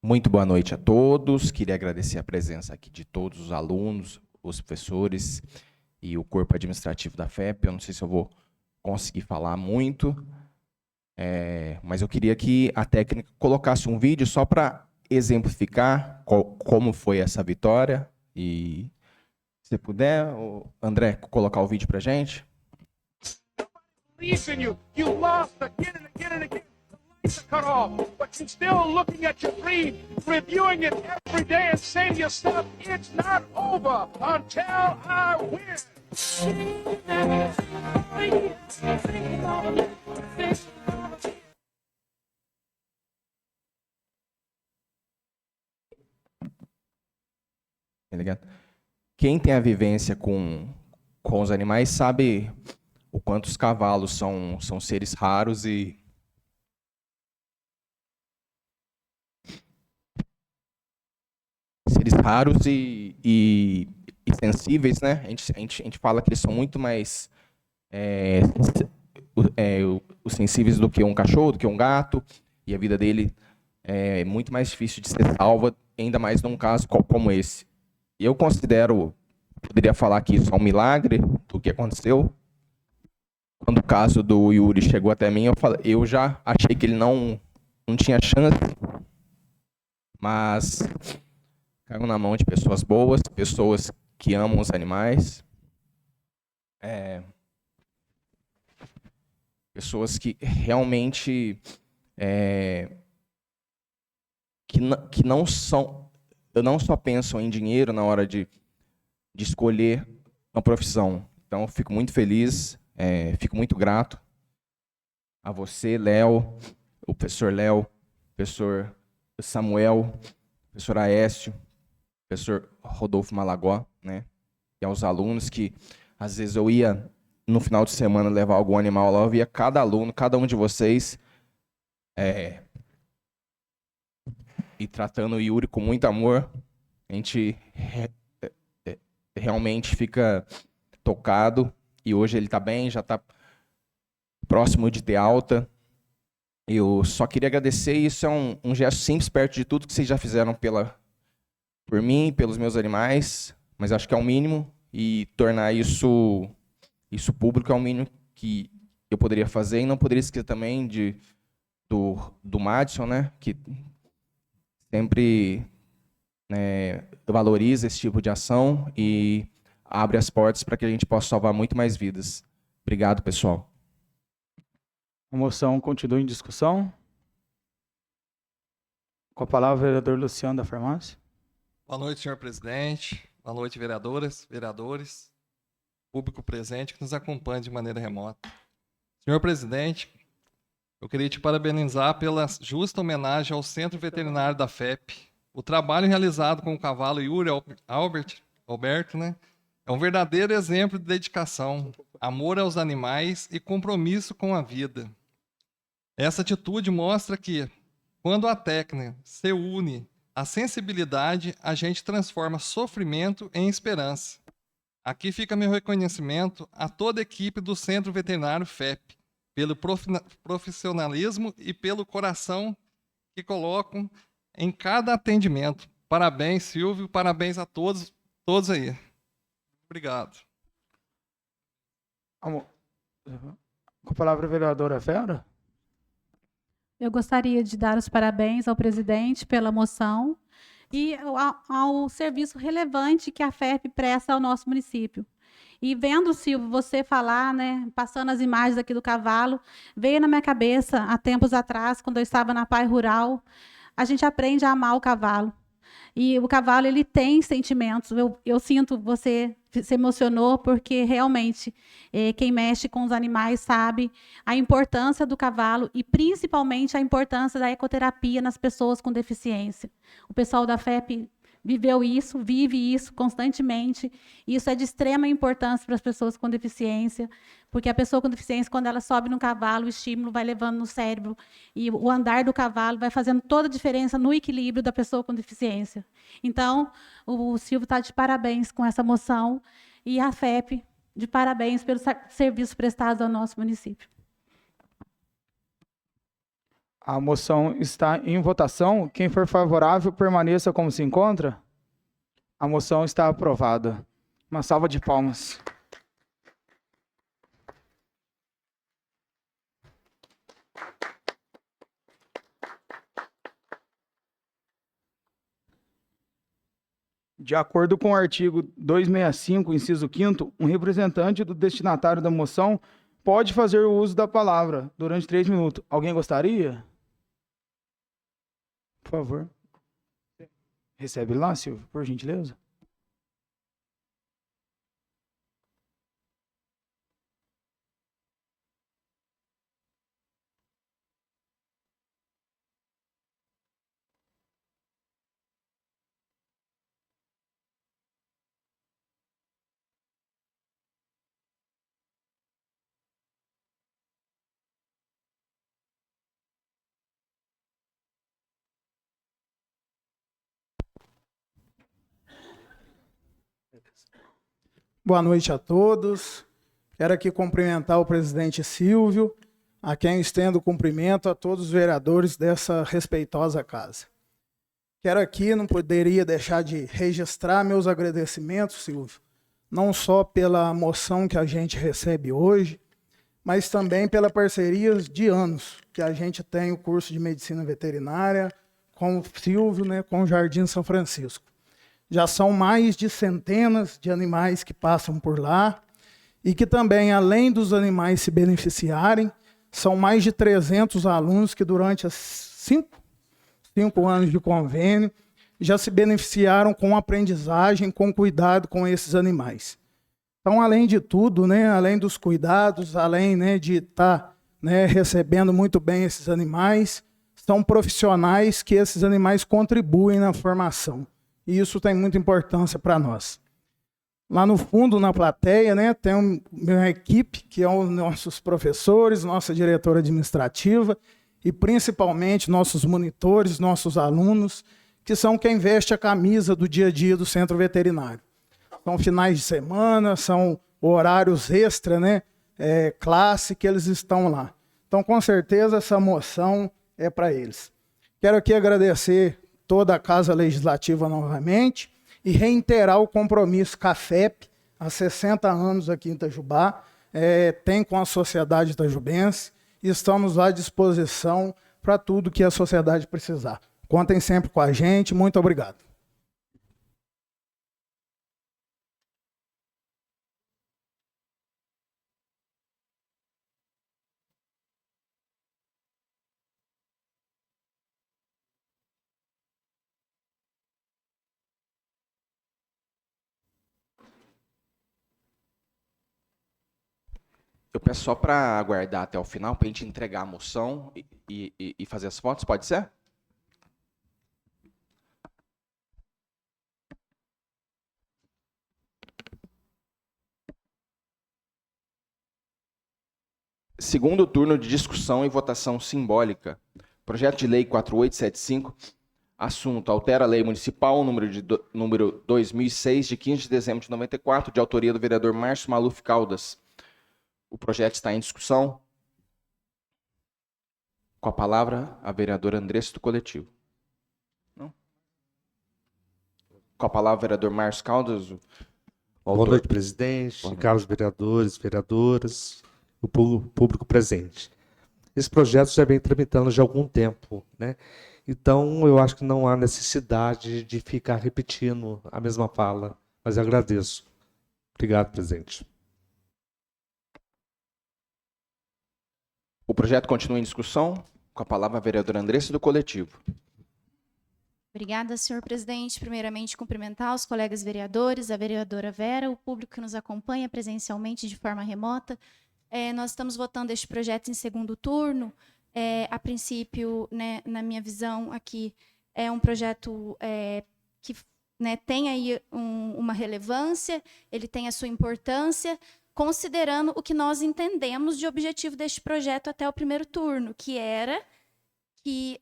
Muito boa noite a todos. Queria agradecer a presença aqui de todos os alunos, os professores e o corpo administrativo da FEP. Eu não sei se eu vou conseguir falar muito, mas eu queria que a técnica colocasse um vídeo só para exemplificar como foi essa vitória. E se puder, André, colocar o vídeo para a gente. You lost again and again and again. The lights are cut off, but you're still looking at your dream. reviewing it every day and saying to yourself, it's not over until I win. Tá ligado? Quem tem a vivência com os animais sabe o quanto os cavalos são seres raros e sensíveis, né? A gente fala que eles são muito mais os sensíveis do que um cachorro, do que um gato, e a vida dele é muito mais difícil de ser salva, ainda mais num caso como esse. Eu considero, poderia falar que isso é um milagre do que aconteceu. Quando o caso do Yuri chegou até mim, eu já achei que ele não tinha chance, mas caiu na mão de pessoas boas, pessoas que amam os animais, pessoas que realmente que não só pensam em dinheiro na hora de escolher uma profissão. Então, eu fico muito feliz, fico muito grato a você, Léo, o professor Samuel, o professor Aécio, o professor Rodolfo Malagó, né? E aos alunos que, às vezes, eu ia, no final de semana, levar algum animal lá, eu via cada aluno, cada um de vocês, e tratando o Yuri com muito amor. A gente realmente fica tocado, e hoje ele está bem, já está próximo de ter alta. Eu só queria agradecer, isso é um gesto simples perto de tudo que vocês já fizeram por mim, pelos meus animais, mas acho que é o mínimo, e tornar isso público é o mínimo que eu poderia fazer, e não poderia esquecer também do Madison, né, que sempre valoriza esse tipo de ação e abre as portas para que a gente possa salvar muito mais vidas. Obrigado, pessoal. A moção continua em discussão. Com a palavra, o vereador Luciano da Farmácia. Boa noite, senhor presidente. Boa noite, vereadoras, vereadores, público presente que nos acompanha de maneira remota. Senhor presidente, eu queria te parabenizar pela justa homenagem ao Centro Veterinário da FEP. O trabalho realizado com o cavalo Yuri Alberto, né, é um verdadeiro exemplo de dedicação, amor aos animais e compromisso com a vida. Essa atitude mostra que, quando a técnica se une à sensibilidade, a gente transforma sofrimento em esperança. Aqui fica meu reconhecimento a toda a equipe do Centro Veterinário FEP, pelo profissionalismo e pelo coração que colocam em cada atendimento. Parabéns, Silvio, parabéns a todos aí. Obrigado. Com a palavra, a vereadora Vera. Eu gostaria de dar os parabéns ao presidente pela moção e ao serviço relevante que a FEP presta ao nosso município. E vendo, Silvio, você falar, né, passando as imagens aqui do cavalo, veio na minha cabeça, há tempos atrás, quando eu estava na Pai Rural, a gente aprende a amar o cavalo. E o cavalo, ele tem sentimentos. Eu sinto, você se emocionou, porque realmente quem mexe com os animais sabe a importância do cavalo e principalmente a importância da ecoterapia nas pessoas com deficiência. O pessoal da FEP viveu isso, vive isso constantemente. E isso é de extrema importância para as pessoas com deficiência, porque a pessoa com deficiência, quando ela sobe no cavalo, o estímulo vai levando no cérebro, e o andar do cavalo vai fazendo toda a diferença no equilíbrio da pessoa com deficiência. Então, o Silvio está de parabéns com essa moção, e a FEP de parabéns pelos serviços prestados ao nosso município. A moção está em votação. Quem for favorável, permaneça como se encontra. A moção está aprovada. Uma salva de palmas. De acordo com o artigo 265, inciso 5º, um representante do destinatário da moção pode fazer o uso da palavra durante 3 minutos. Alguém gostaria? Por favor. Recebe lá, Silvio, por gentileza. Boa noite a todos. Quero aqui cumprimentar o presidente Silvio, a quem estendo o cumprimento a todos os vereadores dessa respeitosa casa. Quero aqui, não poderia deixar de registrar meus agradecimentos, Silvio, não só pela moção que a gente recebe hoje, mas também pela parceria de anos que a gente tem o curso de Medicina Veterinária com o Silvio, né, com o Jardim São Francisco. Já são mais de centenas de animais que passam por lá e que também, além dos animais se beneficiarem, são mais de 300 alunos que durante os 5 anos de convênio já se beneficiaram com aprendizagem, com cuidado com esses animais. Então, além de tudo, né, além dos cuidados, além, né, de estar, né, recebendo muito bem esses animais, são profissionais que esses animais contribuem na formação. E isso tem muita importância para nós. Lá no fundo, na plateia, né, tem uma equipe, que é os nossos professores, nossa diretora administrativa e principalmente nossos monitores, nossos alunos, que são quem veste a camisa do dia a dia do Centro Veterinário. São finais de semana, são horários extra, né, classe, que eles estão lá. Então, com certeza, essa moção é para eles. Quero aqui agradecer toda a Casa Legislativa novamente e reiterar o compromisso que a FEP, há 60 anos aqui em Itajubá, tem com a sociedade itajubense e estamos à disposição para tudo que a sociedade precisar. Contem sempre com a gente. Muito obrigado. Eu peço só para aguardar até o final, para a gente entregar a moção e fazer as fotos, pode ser? Segundo turno de discussão e votação simbólica. Projeto de Lei 4875, assunto: altera a Lei Municipal número 2006, de 15 de dezembro de 94, de autoria do vereador Márcio Maluf Caldas. O projeto está em discussão. Com a palavra, a vereadora Andressa do Coletivo. Não? Com a palavra, o vereador Márcio Caldas. Boa noite, presidente, caros vereadores, vereadoras, o público presente. Esse projeto já vem tramitando já há algum tempo, né? Então, eu acho que não há necessidade de ficar repetindo a mesma fala, mas eu agradeço. Obrigado, presidente. O projeto continua em discussão. Com a palavra, a vereadora Andressa do Coletivo. Obrigada, senhor presidente. Primeiramente, cumprimentar os colegas vereadores, a vereadora Vera, o público que nos acompanha presencialmente de forma remota. Nós estamos votando este projeto em segundo turno. A princípio, né, na minha visão aqui, é um projeto que, né, tem aí uma relevância, ele tem a sua importância, considerando o que nós entendemos de objetivo deste projeto até o primeiro turno, que era que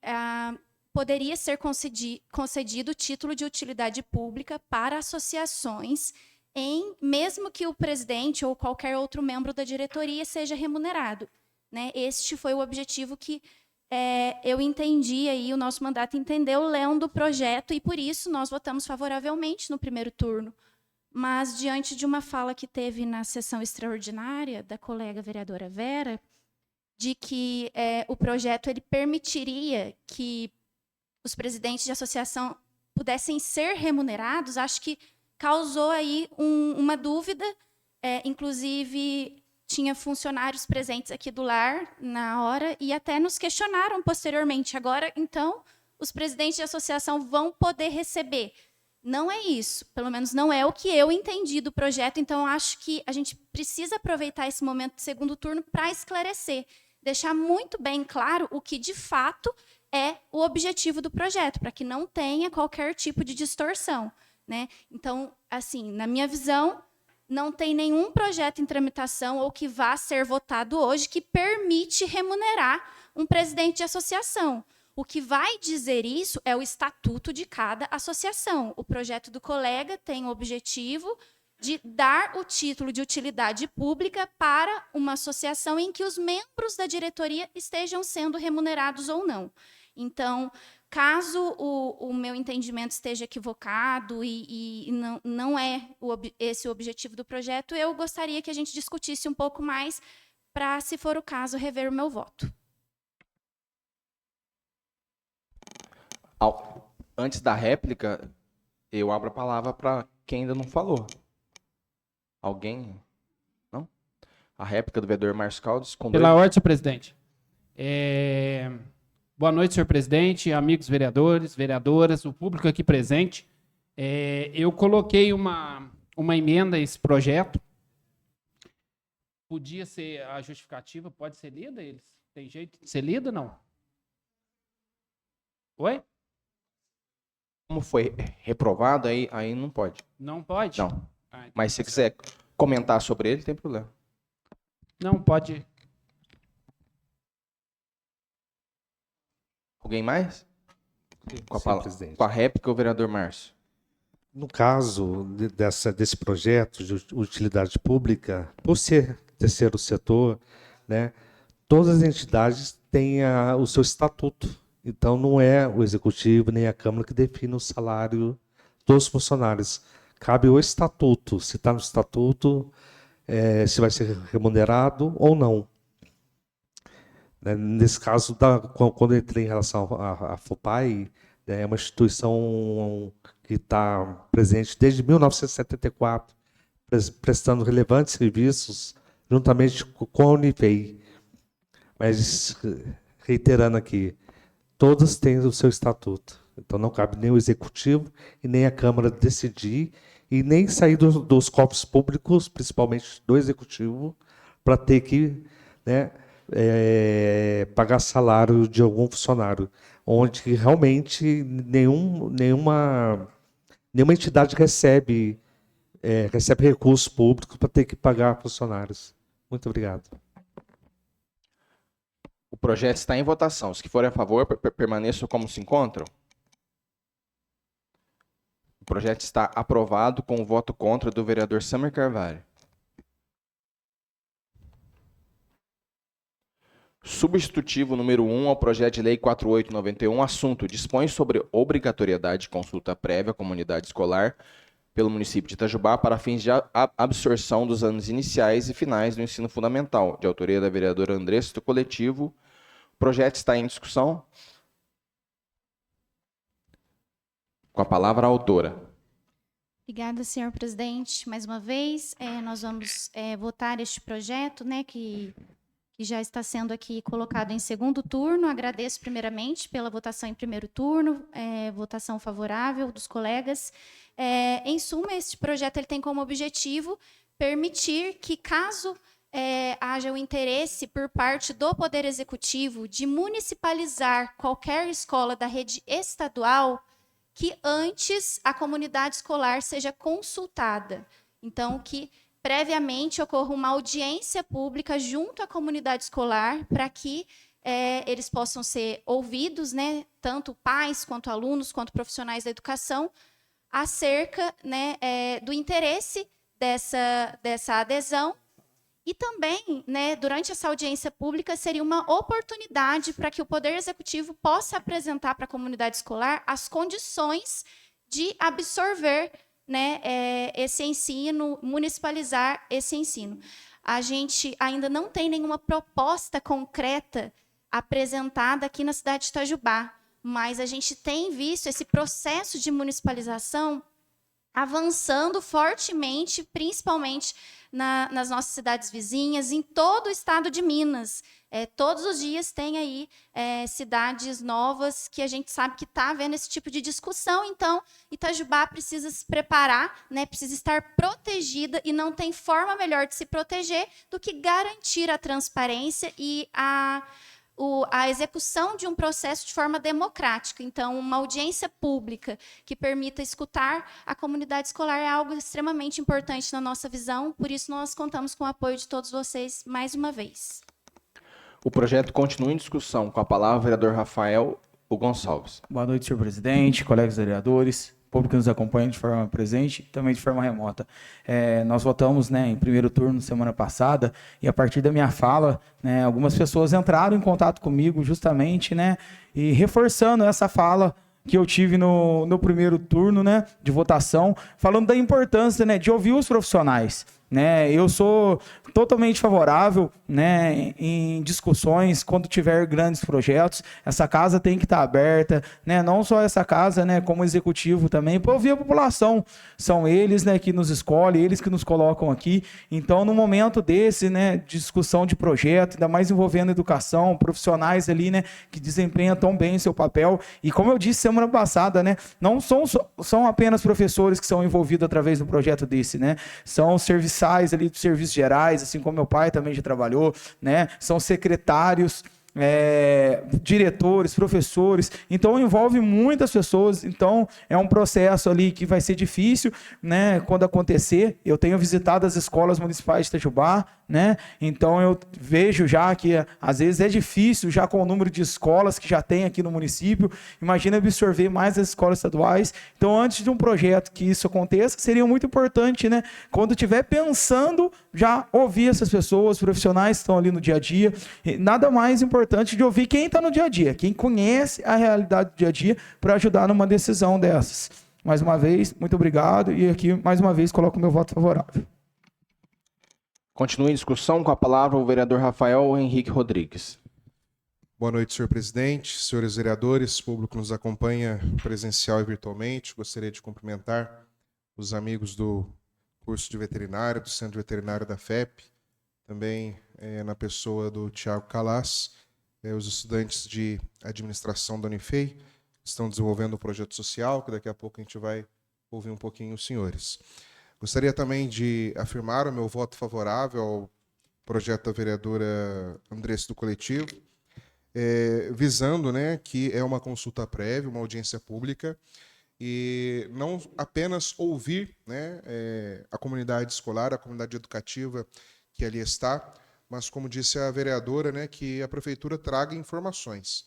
poderia ser concedido o título de utilidade pública para associações, mesmo que o presidente ou qualquer outro membro da diretoria seja remunerado. Né? Este foi o objetivo que eu entendi, aí, o nosso mandato entendeu, lendo o projeto, e por isso nós votamos favoravelmente no primeiro turno. Mas, diante de uma fala que teve na sessão extraordinária da colega vereadora Vera, de que o projeto ele permitiria que os presidentes de associação pudessem ser remunerados, acho que causou aí uma dúvida. Inclusive, tinha funcionários presentes aqui do lar na hora e até nos questionaram posteriormente. Agora, então, os presidentes de associação vão poder receber. Não é isso, pelo menos não é o que eu entendi do projeto, então eu acho que a gente precisa aproveitar esse momento de segundo turno para esclarecer, deixar muito bem claro o que de fato é o objetivo do projeto, para que não tenha qualquer tipo de distorção, né? Então, assim, na minha visão, não tem nenhum projeto em tramitação ou que vá ser votado hoje que permite remunerar um presidente de associação. O que vai dizer isso é o estatuto de cada associação. O projeto do colega tem o objetivo de dar o título de utilidade pública para uma associação em que os membros da diretoria estejam sendo remunerados ou não. Então, caso o meu entendimento esteja equivocado e não é esse o objetivo do projeto, eu gostaria que a gente discutisse um pouco mais para, se for o caso, rever o meu voto. Antes da réplica, eu abro a palavra para quem ainda não falou. Alguém? Não? A réplica do vereador Márcio Caldas. Pela ordem, senhor presidente. Boa noite, senhor presidente, amigos vereadores, vereadoras, o público aqui presente. Eu coloquei uma emenda a esse projeto. Podia ser a justificativa, pode ser lida, eles? Tem jeito de ser lida, não? Oi? Como foi reprovado, aí não pode. Não pode? Não. Então mas se quiser comentar sobre ele, tem problema. Não, pode. Alguém mais? Presidente. Com a réplica, o vereador Márcio. No caso desse projeto de utilidade pública, por ser terceiro setor, né, todas as entidades têm o seu estatuto. Então, não é o executivo nem a Câmara que define o salário dos funcionários. Cabe o estatuto, se está no estatuto, se vai ser remunerado ou não. Nesse caso, quando eu entrei em relação à FOPAI, é uma instituição que está presente desde 1974, prestando relevantes serviços juntamente com a Unifei. Mas, reiterando aqui, todas têm o seu estatuto. Então, não cabe nem o executivo e nem a Câmara decidir e nem sair dos cofres públicos, principalmente do executivo, para ter que, né, pagar salário de algum funcionário, onde realmente nenhuma entidade recebe recursos públicos para ter que pagar funcionários. Muito obrigado. O projeto está em votação. Os que forem a favor, permaneçam como se encontram. O projeto está aprovado com o voto contra do vereador Samer Carvalho. Substitutivo número 1 ao projeto de lei 4891, assunto: dispõe sobre obrigatoriedade de consulta prévia à comunidade escolar pelo município de Itajubá para fins de absorção dos anos iniciais e finais do ensino fundamental, de autoria da vereadora Andressa, do coletivo. O projeto está em discussão. Com a palavra a autora. Obrigada, senhor presidente. Mais uma vez, nós vamos votar este projeto, né, que já está sendo aqui colocado em segundo turno. Agradeço primeiramente pela votação em primeiro turno, votação favorável dos colegas. Em suma, este projeto ele tem como objetivo permitir que, caso haja o interesse por parte do Poder Executivo de municipalizar qualquer escola da rede estadual, que antes a comunidade escolar seja consultada. Então, que previamente ocorra uma audiência pública junto à comunidade escolar para que eles possam ser ouvidos, né, tanto pais, quanto alunos, quanto profissionais da educação, acerca, né, do interesse dessa adesão. E também, né, durante essa audiência pública, seria uma oportunidade para que o Poder Executivo possa apresentar para a comunidade escolar as condições de absorver, né, esse ensino, municipalizar esse ensino. A gente ainda não tem nenhuma proposta concreta apresentada aqui na cidade de Itajubá, mas a gente tem visto esse processo de municipalização avançando fortemente, principalmente nas nossas cidades vizinhas, em todo o estado de Minas. Todos os dias tem aí cidades novas que a gente sabe que está havendo esse tipo de discussão. Então, Itajubá precisa se preparar, né, precisa estar protegida, e não tem forma melhor de se proteger do que garantir a transparência e a execução de um processo de forma democrática. Então, uma audiência pública que permita escutar a comunidade escolar é algo extremamente importante na nossa visão, por isso nós contamos com o apoio de todos vocês mais uma vez. O projeto continua em discussão. Com a palavra, o vereador Rafael Gonçalves. Boa noite, senhor presidente, colegas vereadores, público que nos acompanha de forma presente e também de forma remota. Nós votamos, né, em primeiro turno semana passada, e a partir da minha fala, né, algumas pessoas entraram em contato comigo justamente, né, e reforçando essa fala que eu tive no primeiro turno, né, de votação, falando da importância, né, de ouvir os profissionais. Né, eu sou totalmente favorável, né, em discussões quando tiver grandes projetos. Essa casa tem que estar aberta, né, não só essa casa, né, como executivo também, para ouvir a população. São eles, né, que nos escolhem, eles que nos colocam aqui. Então, no momento desse, né, de discussão de projeto, ainda mais envolvendo educação, profissionais ali, né, que desempenham tão bem seu papel. E como eu disse semana passada, né, não são apenas professores que são envolvidos através do projeto desse, né, são serviçais ali dos serviços gerais, assim como meu pai também já trabalhou, né? São secretários, diretores, professores, então envolve muitas pessoas. Então é um processo ali que vai ser difícil, né, quando acontecer. Eu tenho visitado as escolas municipais de Itajubá, né, então eu vejo já que às vezes é difícil, já com o número de escolas que já tem aqui no município, imagina absorver mais as escolas estaduais. Então, antes de um projeto que isso aconteça, seria muito importante, né, quando estiver pensando, já ouvir essas pessoas, profissionais que estão ali no dia a dia. E nada mais importante de ouvir quem está no dia a dia, quem conhece a realidade do dia a dia, para ajudar numa decisão dessas. Mais uma vez, muito obrigado, e aqui, mais uma vez, coloco o meu voto favorável. Continua em discussão. Com a palavra, o vereador Rafael Henrique Rodrigues. Boa noite, senhor presidente, senhores vereadores, público que nos acompanha presencial e virtualmente. Gostaria de cumprimentar os amigos do curso de veterinária, do Centro Veterinário da FEP, também na pessoa do Tiago Calas, os estudantes de administração da Unifei, estão desenvolvendo um projeto social, que daqui a pouco a gente vai ouvir um pouquinho os senhores. Gostaria também de afirmar o meu voto favorável ao projeto da vereadora Andressa do Coletivo, visando, né, que é uma consulta prévia, uma audiência pública, e não apenas ouvir, né, a comunidade escolar, a comunidade educativa que ali está, mas, como disse a vereadora, né, que a prefeitura traga informações.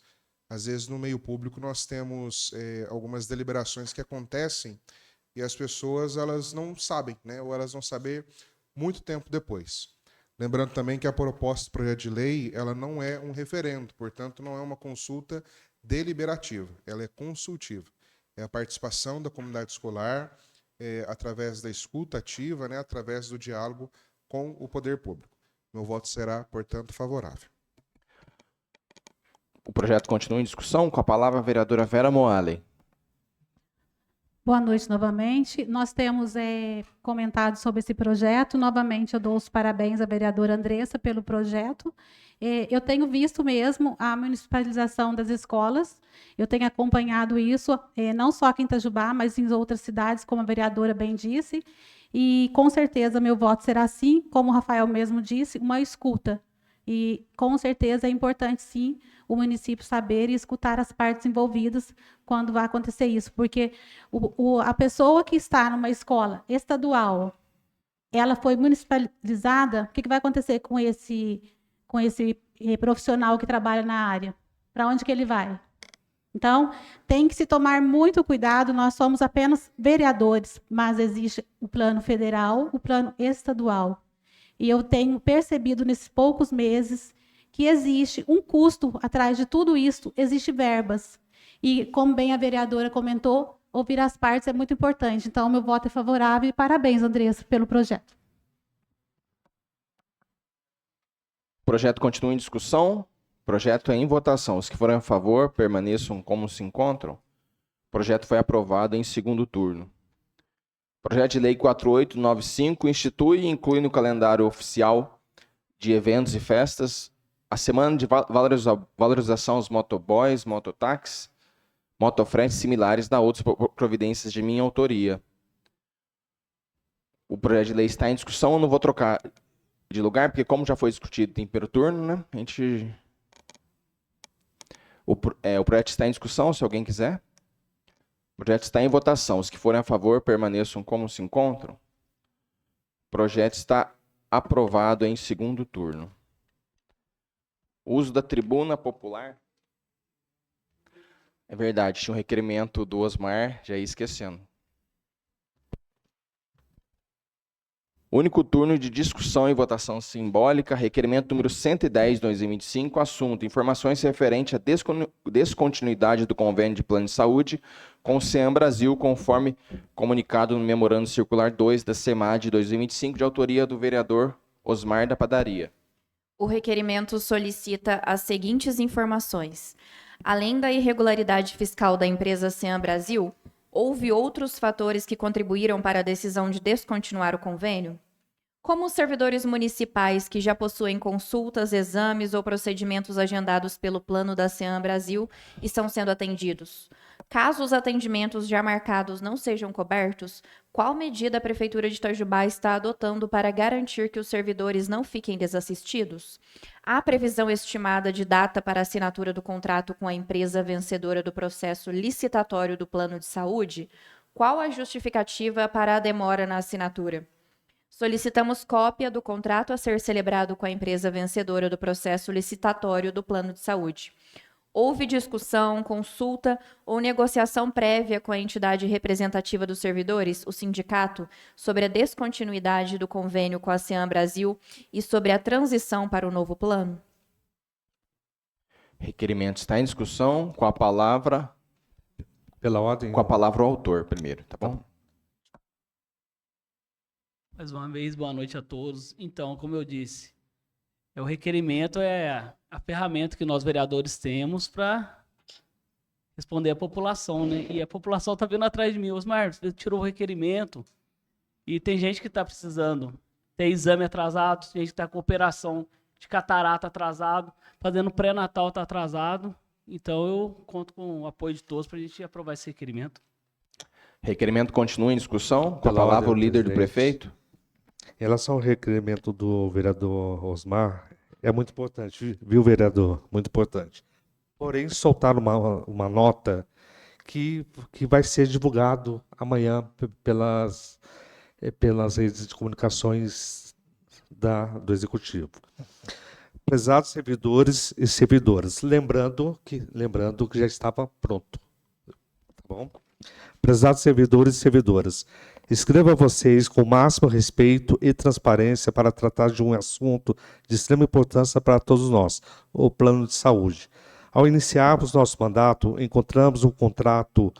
Às vezes, no meio público, nós temos algumas deliberações que acontecem e as pessoas elas não sabem, né, ou elas vão saber muito tempo depois. Lembrando também que a proposta do projeto de lei ela não é um referendo, portanto, não é uma consulta deliberativa, ela é consultiva. É a participação da comunidade escolar através da escuta ativa, né, através do diálogo com o poder público. Meu voto será, portanto, favorável. O projeto continua em discussão. Com a palavra, a vereadora Vera Moalen. Boa noite novamente. Nós temos comentado sobre esse projeto. Novamente, eu dou os parabéns à vereadora Andressa pelo projeto. Eu tenho visto mesmo a municipalização das escolas. Eu tenho acompanhado isso, não só aqui em Itajubá, mas em outras cidades, como a vereadora bem disse. E, com certeza, meu voto será, sim, como o Rafael mesmo disse, uma escuta. E, com certeza, é importante, sim, o município saber e escutar as partes envolvidas quando vai acontecer isso. Porque a pessoa que está numa escola estadual, ela foi municipalizada, o que vai acontecer com esse profissional que trabalha na área? Para onde que ele vai? Então, tem que se tomar muito cuidado. Nós somos apenas vereadores, mas existe o plano federal, o plano estadual. E eu tenho percebido nesses poucos meses que existe um custo atrás de tudo isso, existem verbas. E, como bem a vereadora comentou, ouvir as partes é muito importante. Então, meu voto é favorável e parabéns, Andressa, pelo projeto. O projeto continua em discussão. O projeto é em votação. Os que forem a favor, permaneçam como se encontram. O projeto foi aprovado em segundo turno. Projeto de Lei 4895 institui e inclui no calendário oficial de eventos e festas a Semana de Valorização aos Motoboys, Mototáxis, Motofretes similares a outras providências de minha autoria. O projeto de lei está em discussão, eu não vou trocar de lugar, porque como já foi discutido em primeiro turno, né, o projeto está em discussão, se alguém quiser. O projeto está em votação. Os que forem a favor, permaneçam como se encontram. O projeto está aprovado em segundo turno. Uso da tribuna popular. É verdade, tinha um requerimento do Osmar, já ia esquecendo. Único turno de discussão e votação simbólica, requerimento número 110, 2025, assunto: informações referentes à descontinuidade do convênio de plano de saúde com o CEAM Brasil, conforme comunicado no memorando circular 2 da SEMAD 2025, de autoria do vereador Osmar da Padaria. O requerimento solicita as seguintes informações. Além da irregularidade fiscal da empresa CEAM Brasil, houve outros fatores que contribuíram para a decisão de descontinuar o convênio? Como os servidores municipais que já possuem consultas, exames ou procedimentos agendados pelo plano da CEAM Brasil estão sendo atendidos? Caso os atendimentos já marcados não sejam cobertos, qual medida a Prefeitura de Itajubá está adotando para garantir que os servidores não fiquem desassistidos? Há previsão estimada de data para assinatura do contrato com a empresa vencedora do processo licitatório do plano de saúde? Qual a justificativa para a demora na assinatura? Solicitamos cópia do contrato a ser celebrado com a empresa vencedora do processo licitatório do plano de saúde. Houve discussão, consulta ou negociação prévia com a entidade representativa dos servidores, o sindicato, sobre a descontinuidade do convênio com a CEAM Brasil e sobre a transição para o novo plano? Requerimento está em discussão, com a palavra... Pela ordem. Com a palavra o autor primeiro, tá bom? Mais uma vez, boa noite a todos. Então, como eu disse, o requerimento é a ferramenta que nós vereadores temos para responder à população, né? E a população está vindo atrás de mim. Osmar, você tirou o requerimento e tem gente que está precisando. Tem exame atrasado, tem gente que está com operação de catarata atrasado, fazendo pré-natal está atrasado. Então, eu conto com o apoio de todos para a gente aprovar esse requerimento. Requerimento continua em discussão. Com a palavra o líder do prefeito. Em relação ao requerimento do vereador Osmar, é muito importante, viu, vereador? Muito importante. Porém, soltaram uma nota que vai ser divulgado amanhã pelas redes de comunicações do Executivo. Prezados servidores e servidoras, lembrando que já estava pronto. Tá bom? Prezados servidores e servidoras, escrevo a vocês com o máximo respeito e transparência para tratar de um assunto de extrema importância para todos nós, o plano de saúde. Ao iniciarmos nosso mandato, encontramos um contrato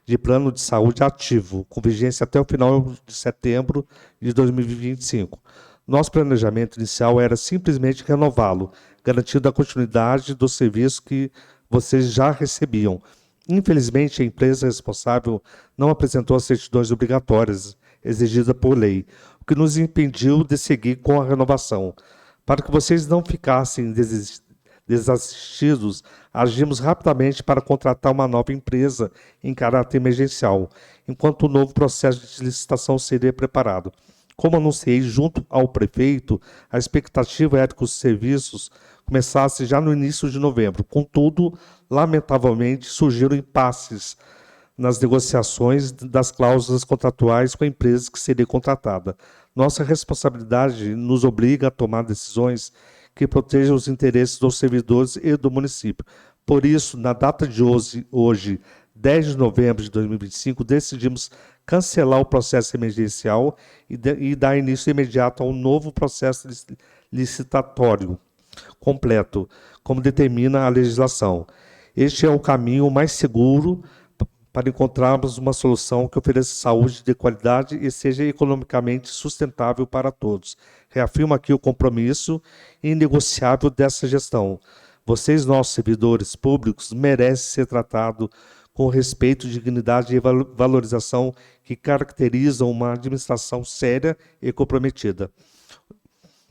de plano de saúde ativo, com vigência até o final de setembro de 2025. Nosso planejamento inicial era simplesmente renová-lo, garantindo a continuidade do serviço que vocês já recebiam. Infelizmente, a empresa responsável não apresentou as certidões obrigatórias exigidas por lei, o que nos impediu de seguir com a renovação. Para que vocês não ficassem desassistidos, agimos rapidamente para contratar uma nova empresa em caráter emergencial, enquanto o novo processo de licitação seria preparado. Como anunciei junto ao prefeito, a expectativa era que os serviços começassem já no início de novembro. Contudo, lamentavelmente, surgiram impasses nas negociações das cláusulas contratuais com a empresa que seria contratada. Nossa responsabilidade nos obriga a tomar decisões que protejam os interesses dos servidores e do município. Por isso, na data de hoje, 10 de novembro de 2025, decidimos cancelar o processo emergencial e dar início imediato ao novo processo licitatório completo, como determina a legislação. Este é o caminho mais seguro para encontrarmos uma solução que ofereça saúde de qualidade e seja economicamente sustentável para todos. Reafirmo aqui o compromisso inegociável dessa gestão. Vocês, nossos servidores públicos, merecem ser tratados com respeito, dignidade e valorização que caracterizam uma administração séria e comprometida.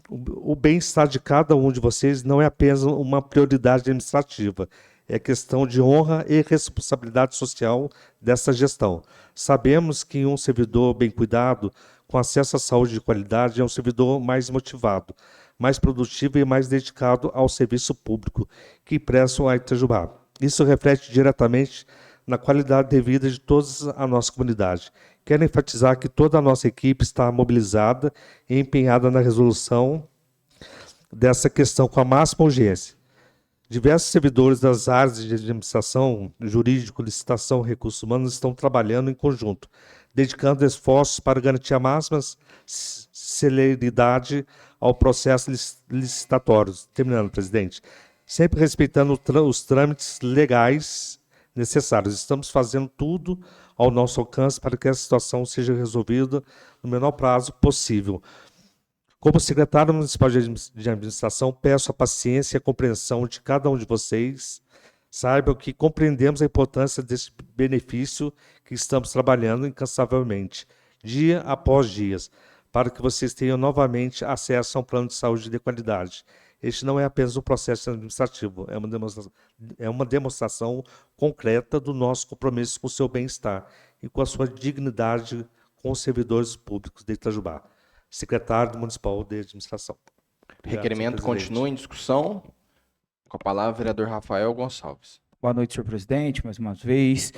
O bem-estar de cada um de vocês não é apenas uma prioridade administrativa, é questão de honra e responsabilidade social dessa gestão. Sabemos que um servidor bem cuidado, com acesso à saúde de qualidade, é um servidor mais motivado, mais produtivo e mais dedicado ao serviço público que prestam a Itajubá. Isso reflete diretamente na qualidade de vida de toda a nossa comunidade. Quero enfatizar que toda a nossa equipe está mobilizada e empenhada na resolução dessa questão com a máxima urgência. Diversos servidores das áreas de administração, jurídico, licitação e recursos humanos estão trabalhando em conjunto, dedicando esforços para garantir a máxima celeridade ao processo licitatório. Terminando, presidente. Sempre respeitando os trâmites legais necessários. Estamos fazendo tudo ao nosso alcance para que essa situação seja resolvida no menor prazo possível. Como secretário municipal de administração, peço a paciência e a compreensão de cada um de vocês. Saibam que compreendemos a importância desse benefício que estamos trabalhando incansavelmente, dia após dia, para que vocês tenham novamente acesso a um plano de saúde de qualidade. Este não é apenas um processo administrativo, é uma demonstração concreta do nosso compromisso com o seu bem-estar e com a sua dignidade com os servidores públicos de Itajubá. Secretário Municipal de Administração. Obrigado, Requerimento continua em discussão. Com a palavra, vereador Rafael Gonçalves. Boa noite, senhor presidente, mais uma vez.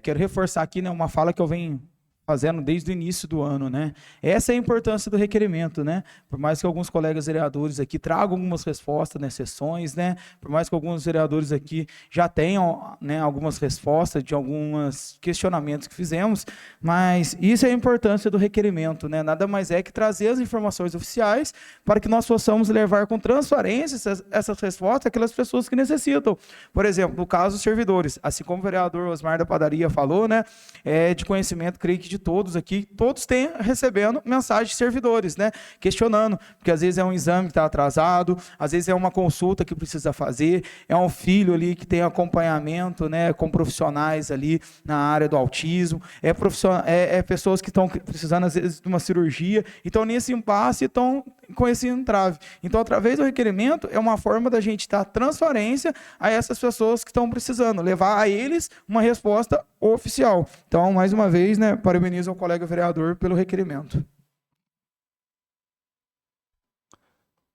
Quero reforçar aqui, né, uma fala que eu venho fazendo desde o início do ano, né? Essa é a importância do requerimento, né? Por mais que alguns colegas vereadores aqui tragam algumas respostas nas sessões, né? Por mais que alguns vereadores aqui já tenham, né, algumas respostas de alguns questionamentos que fizemos, mas isso é a importância do requerimento, né? Nada mais é que trazer as informações oficiais para que nós possamos levar com transparência essas respostas àquelas pessoas que necessitam. Por exemplo, no caso dos servidores, assim como o vereador Osmar da Padaria falou, né? É de conhecimento, creio que de todos aqui, todos têm recebendo mensagens de servidores, né? Questionando, porque às vezes é um exame que está atrasado, às vezes é uma consulta que precisa fazer, é um filho ali que tem acompanhamento, né, com profissionais ali na área do autismo, é pessoas que estão precisando às vezes de uma cirurgia, então nesse impasse estão com esse entrave. Então, através do requerimento, é uma forma da gente dar transparência a essas pessoas que estão precisando, levar a eles uma resposta oficial. Então, mais uma vez, né, parabenizo ao colega vereador pelo requerimento.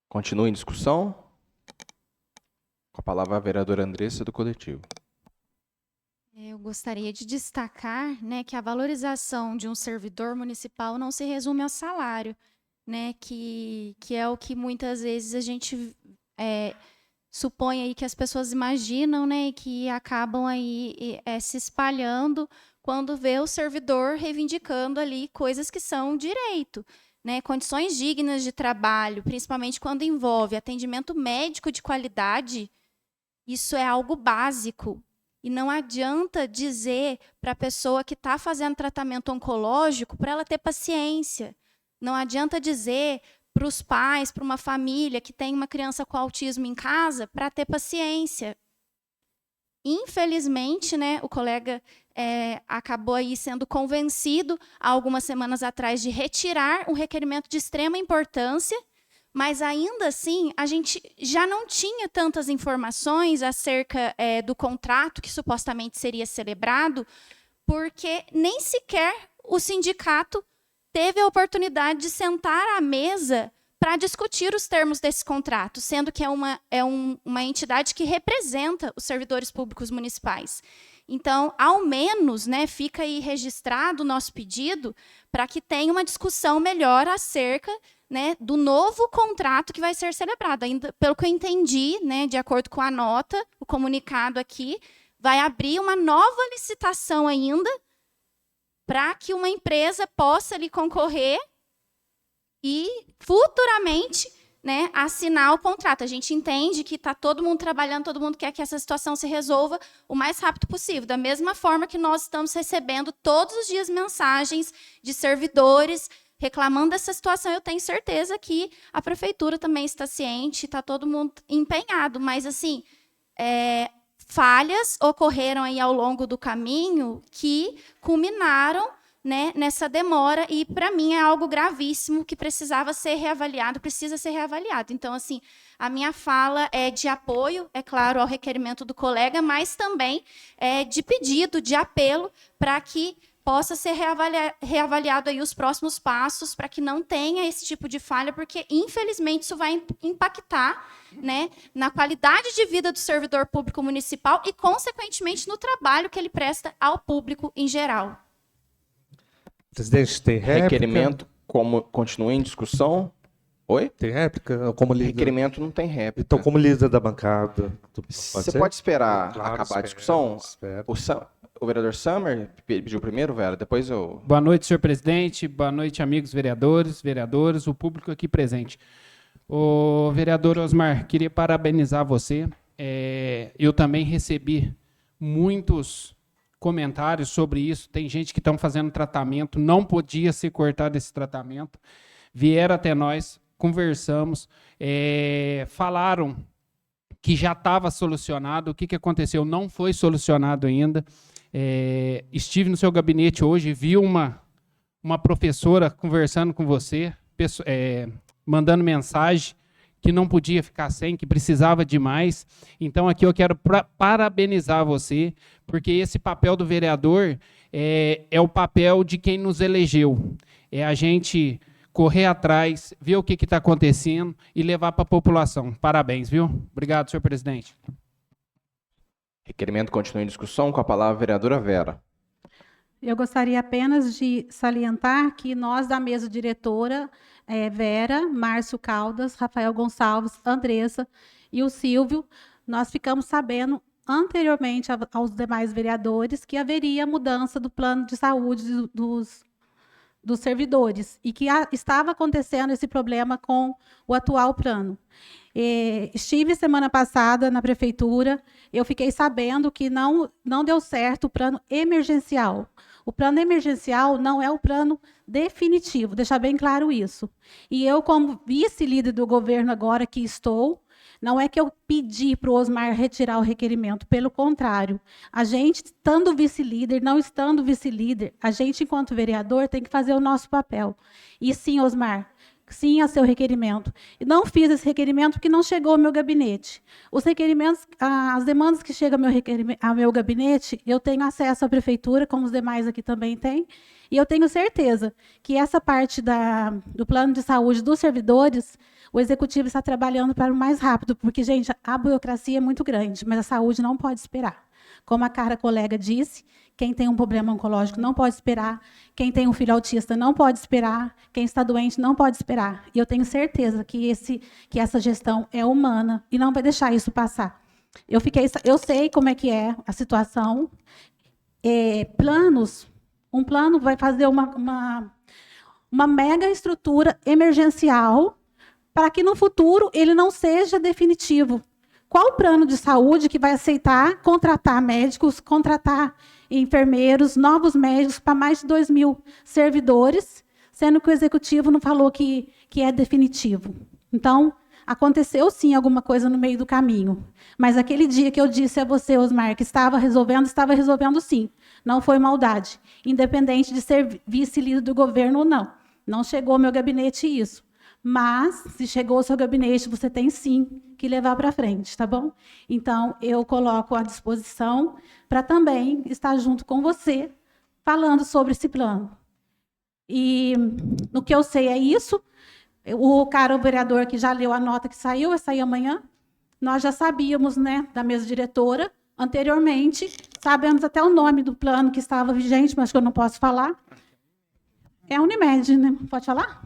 Continua em discussão. Com a palavra, a vereadora Andressa, do Coletivo. Eu gostaria de destacar, né, que a valorização de um servidor municipal não se resume ao salário, né, que é o que muitas vezes a gente supõe aí que as pessoas imaginam, né, e que acabam aí se espalhando quando vê o servidor reivindicando ali coisas que são direito, né, condições dignas de trabalho, principalmente quando envolve atendimento médico de qualidade. Isso é algo básico. E não adianta dizer para a pessoa que está fazendo tratamento oncológico para ela ter paciência. Não adianta dizer para os pais, para uma família que tem uma criança com autismo em casa, para ter paciência. Infelizmente, né, o colega acabou aí sendo convencido, há algumas semanas atrás, de retirar um requerimento de extrema importância, mas ainda assim a gente já não tinha tantas informações acerca do contrato que supostamente seria celebrado, porque nem sequer o sindicato teve a oportunidade de sentar à mesa para discutir os termos desse contrato, sendo que é uma entidade que representa os servidores públicos municipais. Então, ao menos, né, fica aí registrado o nosso pedido para que tenha uma discussão melhor acerca, né, do novo contrato que vai ser celebrado. Ainda, pelo que eu entendi, né, de acordo com a nota, o comunicado aqui, vai abrir uma nova licitação ainda para que uma empresa possa lhe concorrer e futuramente, né, assinar o contrato. A gente entende que está todo mundo trabalhando, todo mundo quer que essa situação se resolva o mais rápido possível. Da mesma forma que nós estamos recebendo todos os dias mensagens de servidores reclamando dessa situação, eu tenho certeza que a prefeitura também está ciente, está todo mundo empenhado. Mas, assim, falhas ocorreram aí ao longo do caminho que culminaram, né, nessa demora, e para mim é algo gravíssimo que precisava ser reavaliado, precisa ser reavaliado. Então, assim, a minha fala é de apoio, é claro, ao requerimento do colega, mas também de pedido, de apelo, para que possa ser reavaliado aí os próximos passos, para que não tenha esse tipo de falha, porque, infelizmente, isso vai impactar, né, na qualidade de vida do servidor público municipal e, consequentemente, no trabalho que ele presta ao público em geral. Presidente, tem réplica? Requerimento continua em discussão. Oi? Tem réplica? Como líder? Requerimento não tem réplica. Então, como líder da bancada... Você pode esperar Claro, acabar a discussão? espero. O vereador Summer pediu primeiro, Vera, depois eu... Boa noite, senhor presidente. Boa noite, amigos vereadores, vereadoras, o público aqui presente. O vereador Osmar, queria parabenizar você. Eu também recebi muitos comentários sobre isso. Tem gente que estão fazendo tratamento, não podia ser cortado esse tratamento. Vieram até nós, conversamos, falaram que já estava solucionado. O que aconteceu? Não foi solucionado ainda. Estive no seu gabinete hoje, vi uma professora conversando com você, mandando mensagem que não podia ficar sem, que precisava de mais. Então, aqui eu quero parabenizar você, porque esse papel do vereador é o papel de quem nos elegeu. É a gente correr atrás, ver o que está acontecendo e levar para a população. Parabéns, viu? Obrigado, senhor presidente. Requerimento continua em discussão, com a palavra a vereadora Vera. Eu gostaria apenas de salientar que nós, da mesa diretora, Vera, Márcio Caldas, Rafael Gonçalves, Andressa e o Silvio, nós ficamos sabendo anteriormente aos demais vereadores que haveria mudança do plano de saúde dos servidores e que estava acontecendo esse problema com o atual plano. Estive semana passada na prefeitura, eu fiquei sabendo que não deu certo o plano emergencial. O plano emergencial não é o plano definitivo, deixar bem claro isso. E eu, como vice-líder do governo agora que estou, não é que eu pedi para o Osmar retirar o requerimento, pelo contrário. A gente, estando vice-líder, não estando vice-líder, a gente, enquanto vereador, tem que fazer o nosso papel. E sim, Osmar, sim a seu requerimento. E não fiz esse requerimento porque não chegou ao meu gabinete. Os requerimentos, as demandas que chegam ao meu gabinete, eu tenho acesso à prefeitura, como os demais aqui também têm, e eu tenho certeza que essa parte do plano de saúde dos servidores, o executivo está trabalhando para o mais rápido, porque, gente, a burocracia é muito grande, mas a saúde não pode esperar. Como a cara colega disse, quem tem um problema oncológico não pode esperar, quem tem um filho autista não pode esperar, quem está doente não pode esperar. E eu tenho certeza que essa gestão é humana e não vai deixar isso passar. Eu sei como é que é a situação. Um plano vai fazer uma mega estrutura emergencial para que no futuro ele não seja definitivo. Qual o plano de saúde que vai aceitar contratar médicos, contratar enfermeiros, novos médicos para mais de 2.000 servidores, sendo que o executivo não falou que é definitivo? Então, aconteceu sim alguma coisa no meio do caminho. Mas aquele dia que eu disse a você, Osmar, que estava resolvendo sim. Não foi maldade, independente de ser vice-líder do governo ou não. Não chegou ao meu gabinete isso. Mas, se chegou ao seu gabinete, você tem sim que levar para frente, tá bom? Então, eu coloco à disposição para também estar junto com você, falando sobre esse plano. E no que eu sei é isso. O cara, o vereador que já leu a nota que saiu, vai sair amanhã. Nós já sabíamos, né, da mesa diretora, anteriormente, sabemos até o nome do plano que estava vigente, mas que eu não posso falar. É a Unimed, né? Pode falar?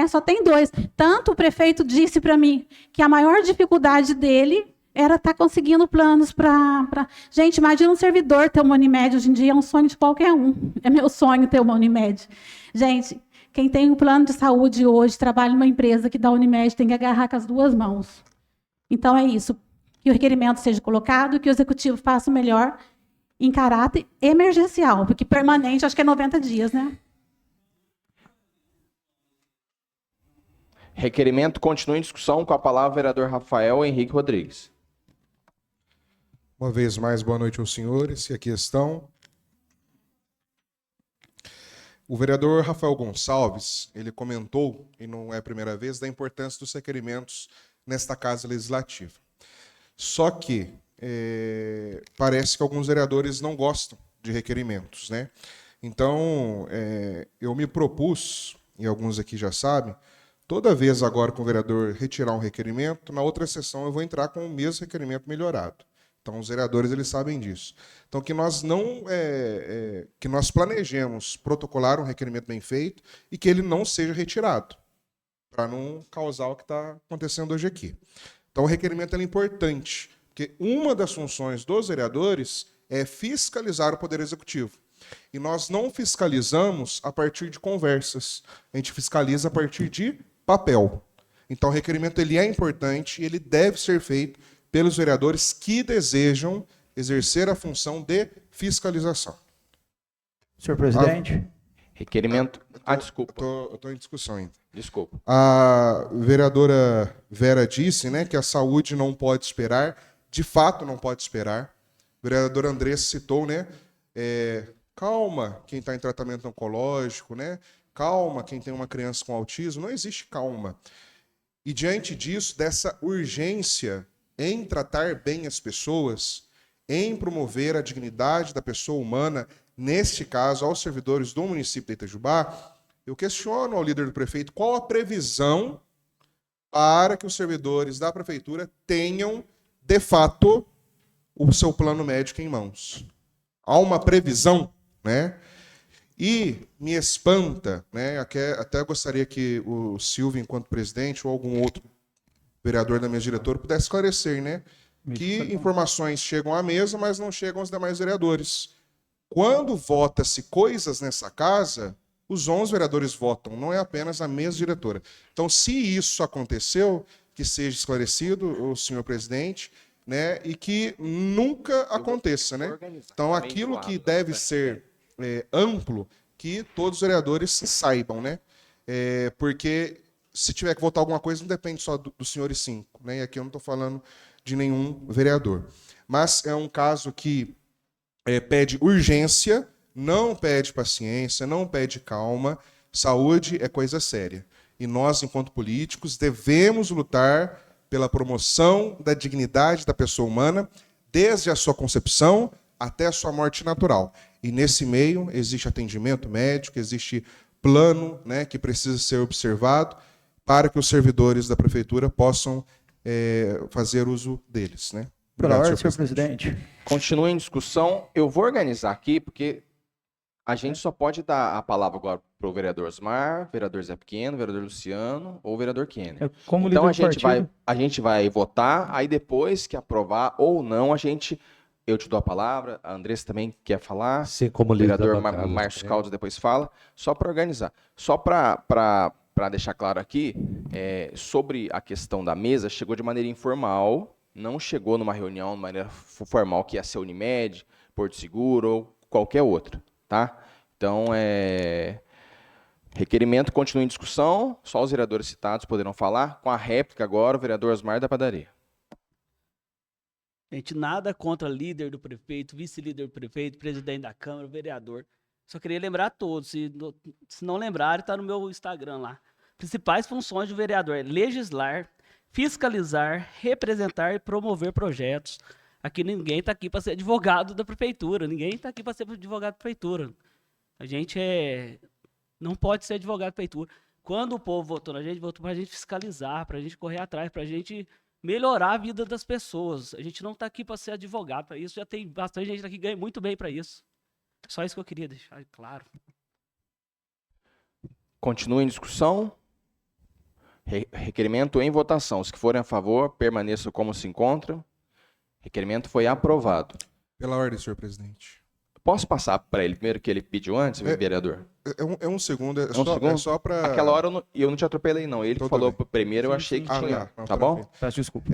Só tem 2. Tanto o prefeito disse para mim que a maior dificuldade dele era estar conseguindo planos para... Gente, imagina um servidor ter uma Unimed hoje em dia, é um sonho de qualquer um. É meu sonho ter uma Unimed. Gente, quem tem um plano de saúde hoje, trabalha numa empresa que dá Unimed, tem que agarrar com as 2 mãos. Então, é isso. Que o requerimento seja colocado, que o executivo faça o melhor em caráter emergencial, porque permanente, acho que é 90 dias, né? Requerimento continua em discussão, com a palavra o vereador Rafael Henrique Rodrigues. Uma vez mais, boa noite aos senhores que aqui estão. O vereador Rafael Gonçalves, ele comentou, e não é a primeira vez, da importância dos requerimentos nesta Casa Legislativa. Só que parece que alguns vereadores não gostam de requerimentos, né? Então, eu me propus, e alguns aqui já sabem, toda vez agora que o vereador retirar um requerimento, na outra sessão eu vou entrar com o mesmo requerimento melhorado. Então, os vereadores, eles sabem disso. Então, que nós não que nós planejemos protocolar um requerimento bem feito e que ele não seja retirado, para não causar o que está acontecendo hoje aqui. Então, o requerimento é importante, porque uma das funções dos vereadores é fiscalizar o Poder Executivo. E nós não fiscalizamos a partir de conversas, a gente fiscaliza a partir de papel. Então, o requerimento ele é importante e ele deve ser feito pelos vereadores que desejam exercer a função de fiscalização. Senhor presidente. Requerimento. Desculpa. Eu estou em discussão ainda. Desculpa. A vereadora Vera disse, né, que a saúde não pode esperar. De fato, não pode esperar. O vereador Andrés citou, né? Calma quem está em tratamento oncológico, né? Calma quem tem uma criança com autismo. Não existe calma. E diante disso, dessa urgência em tratar bem as pessoas, em promover a dignidade da pessoa humana, neste caso, aos servidores do município de Itajubá, eu questiono ao líder do prefeito qual a previsão para que os servidores da prefeitura tenham, de fato, o seu plano médico em mãos. Há uma previsão, né? E me espanta, né? Até gostaria que o Silvio, enquanto presidente, ou algum outro vereador da mesa diretora, pudesse esclarecer, né? Que informações chegam à mesa, mas não chegam aos demais vereadores. Quando vota-se coisas nessa casa, os 11 vereadores votam, não é apenas a mesa diretora. Então, se isso aconteceu, que seja esclarecido, o senhor presidente, né? E que nunca aconteça, né? Então, aquilo que deve ser amplo, que todos os vereadores saibam, né? Porque se tiver que votar alguma coisa, não depende só dos senhores 5, né? E aqui eu não estou falando de nenhum vereador. Mas é um caso que pede urgência, não pede paciência, não pede calma. Saúde é coisa séria. E nós, enquanto políticos, devemos lutar pela promoção da dignidade da pessoa humana, desde a sua concepção até a sua morte natural. E nesse meio existe atendimento médico, existe plano, né, que precisa ser observado para que os servidores da prefeitura possam fazer uso deles, né? Pela ordem, senhor presidente. Continua em discussão. Eu vou organizar aqui, porque a gente só pode dar a palavra agora para o vereador Osmar, vereador Zé Pequeno, vereador Luciano ou vereador Kenner. Então a gente vai votar, aí depois que aprovar ou não, eu te dou a palavra, a Andressa também quer falar. Sim, como o vereador líder da bancada, Márcio Caldas depois fala, só para organizar. Só para deixar claro aqui, sobre a questão da mesa, chegou de maneira informal, não chegou numa reunião de maneira formal, que ia ser Unimed, Porto Seguro ou qualquer outro, tá? Então, requerimento continua em discussão, só os vereadores citados poderão falar. Com a réplica agora, o vereador Osmar da Padaria. Gente, nada contra líder do prefeito, vice-líder do prefeito, presidente da Câmara, vereador. Só queria lembrar a todos, se não lembrarem, está no meu Instagram lá. Principais funções do vereador: legislar, fiscalizar, representar e promover projetos. Aqui ninguém está aqui para ser advogado da prefeitura, ninguém está aqui para ser advogado da prefeitura. A gente não pode ser advogado da prefeitura. Quando o povo votou na gente, votou para a gente fiscalizar, para a gente correr atrás, para a gente melhorar a vida das pessoas. A gente não está aqui para ser advogado para isso, já tem bastante gente aqui que ganha muito bem para isso. Só isso que eu queria deixar claro. Continua em discussão. Requerimento em votação. Os que forem a favor, permaneçam como se encontram. Requerimento foi aprovado. Pela ordem, senhor presidente. Posso passar para ele primeiro que ele pediu antes, vereador? Um segundo. Só para... Aquela hora eu não te atropelei, não. Ele falou primeiro, eu achei que tinha. Não, tá bom? Peço desculpa.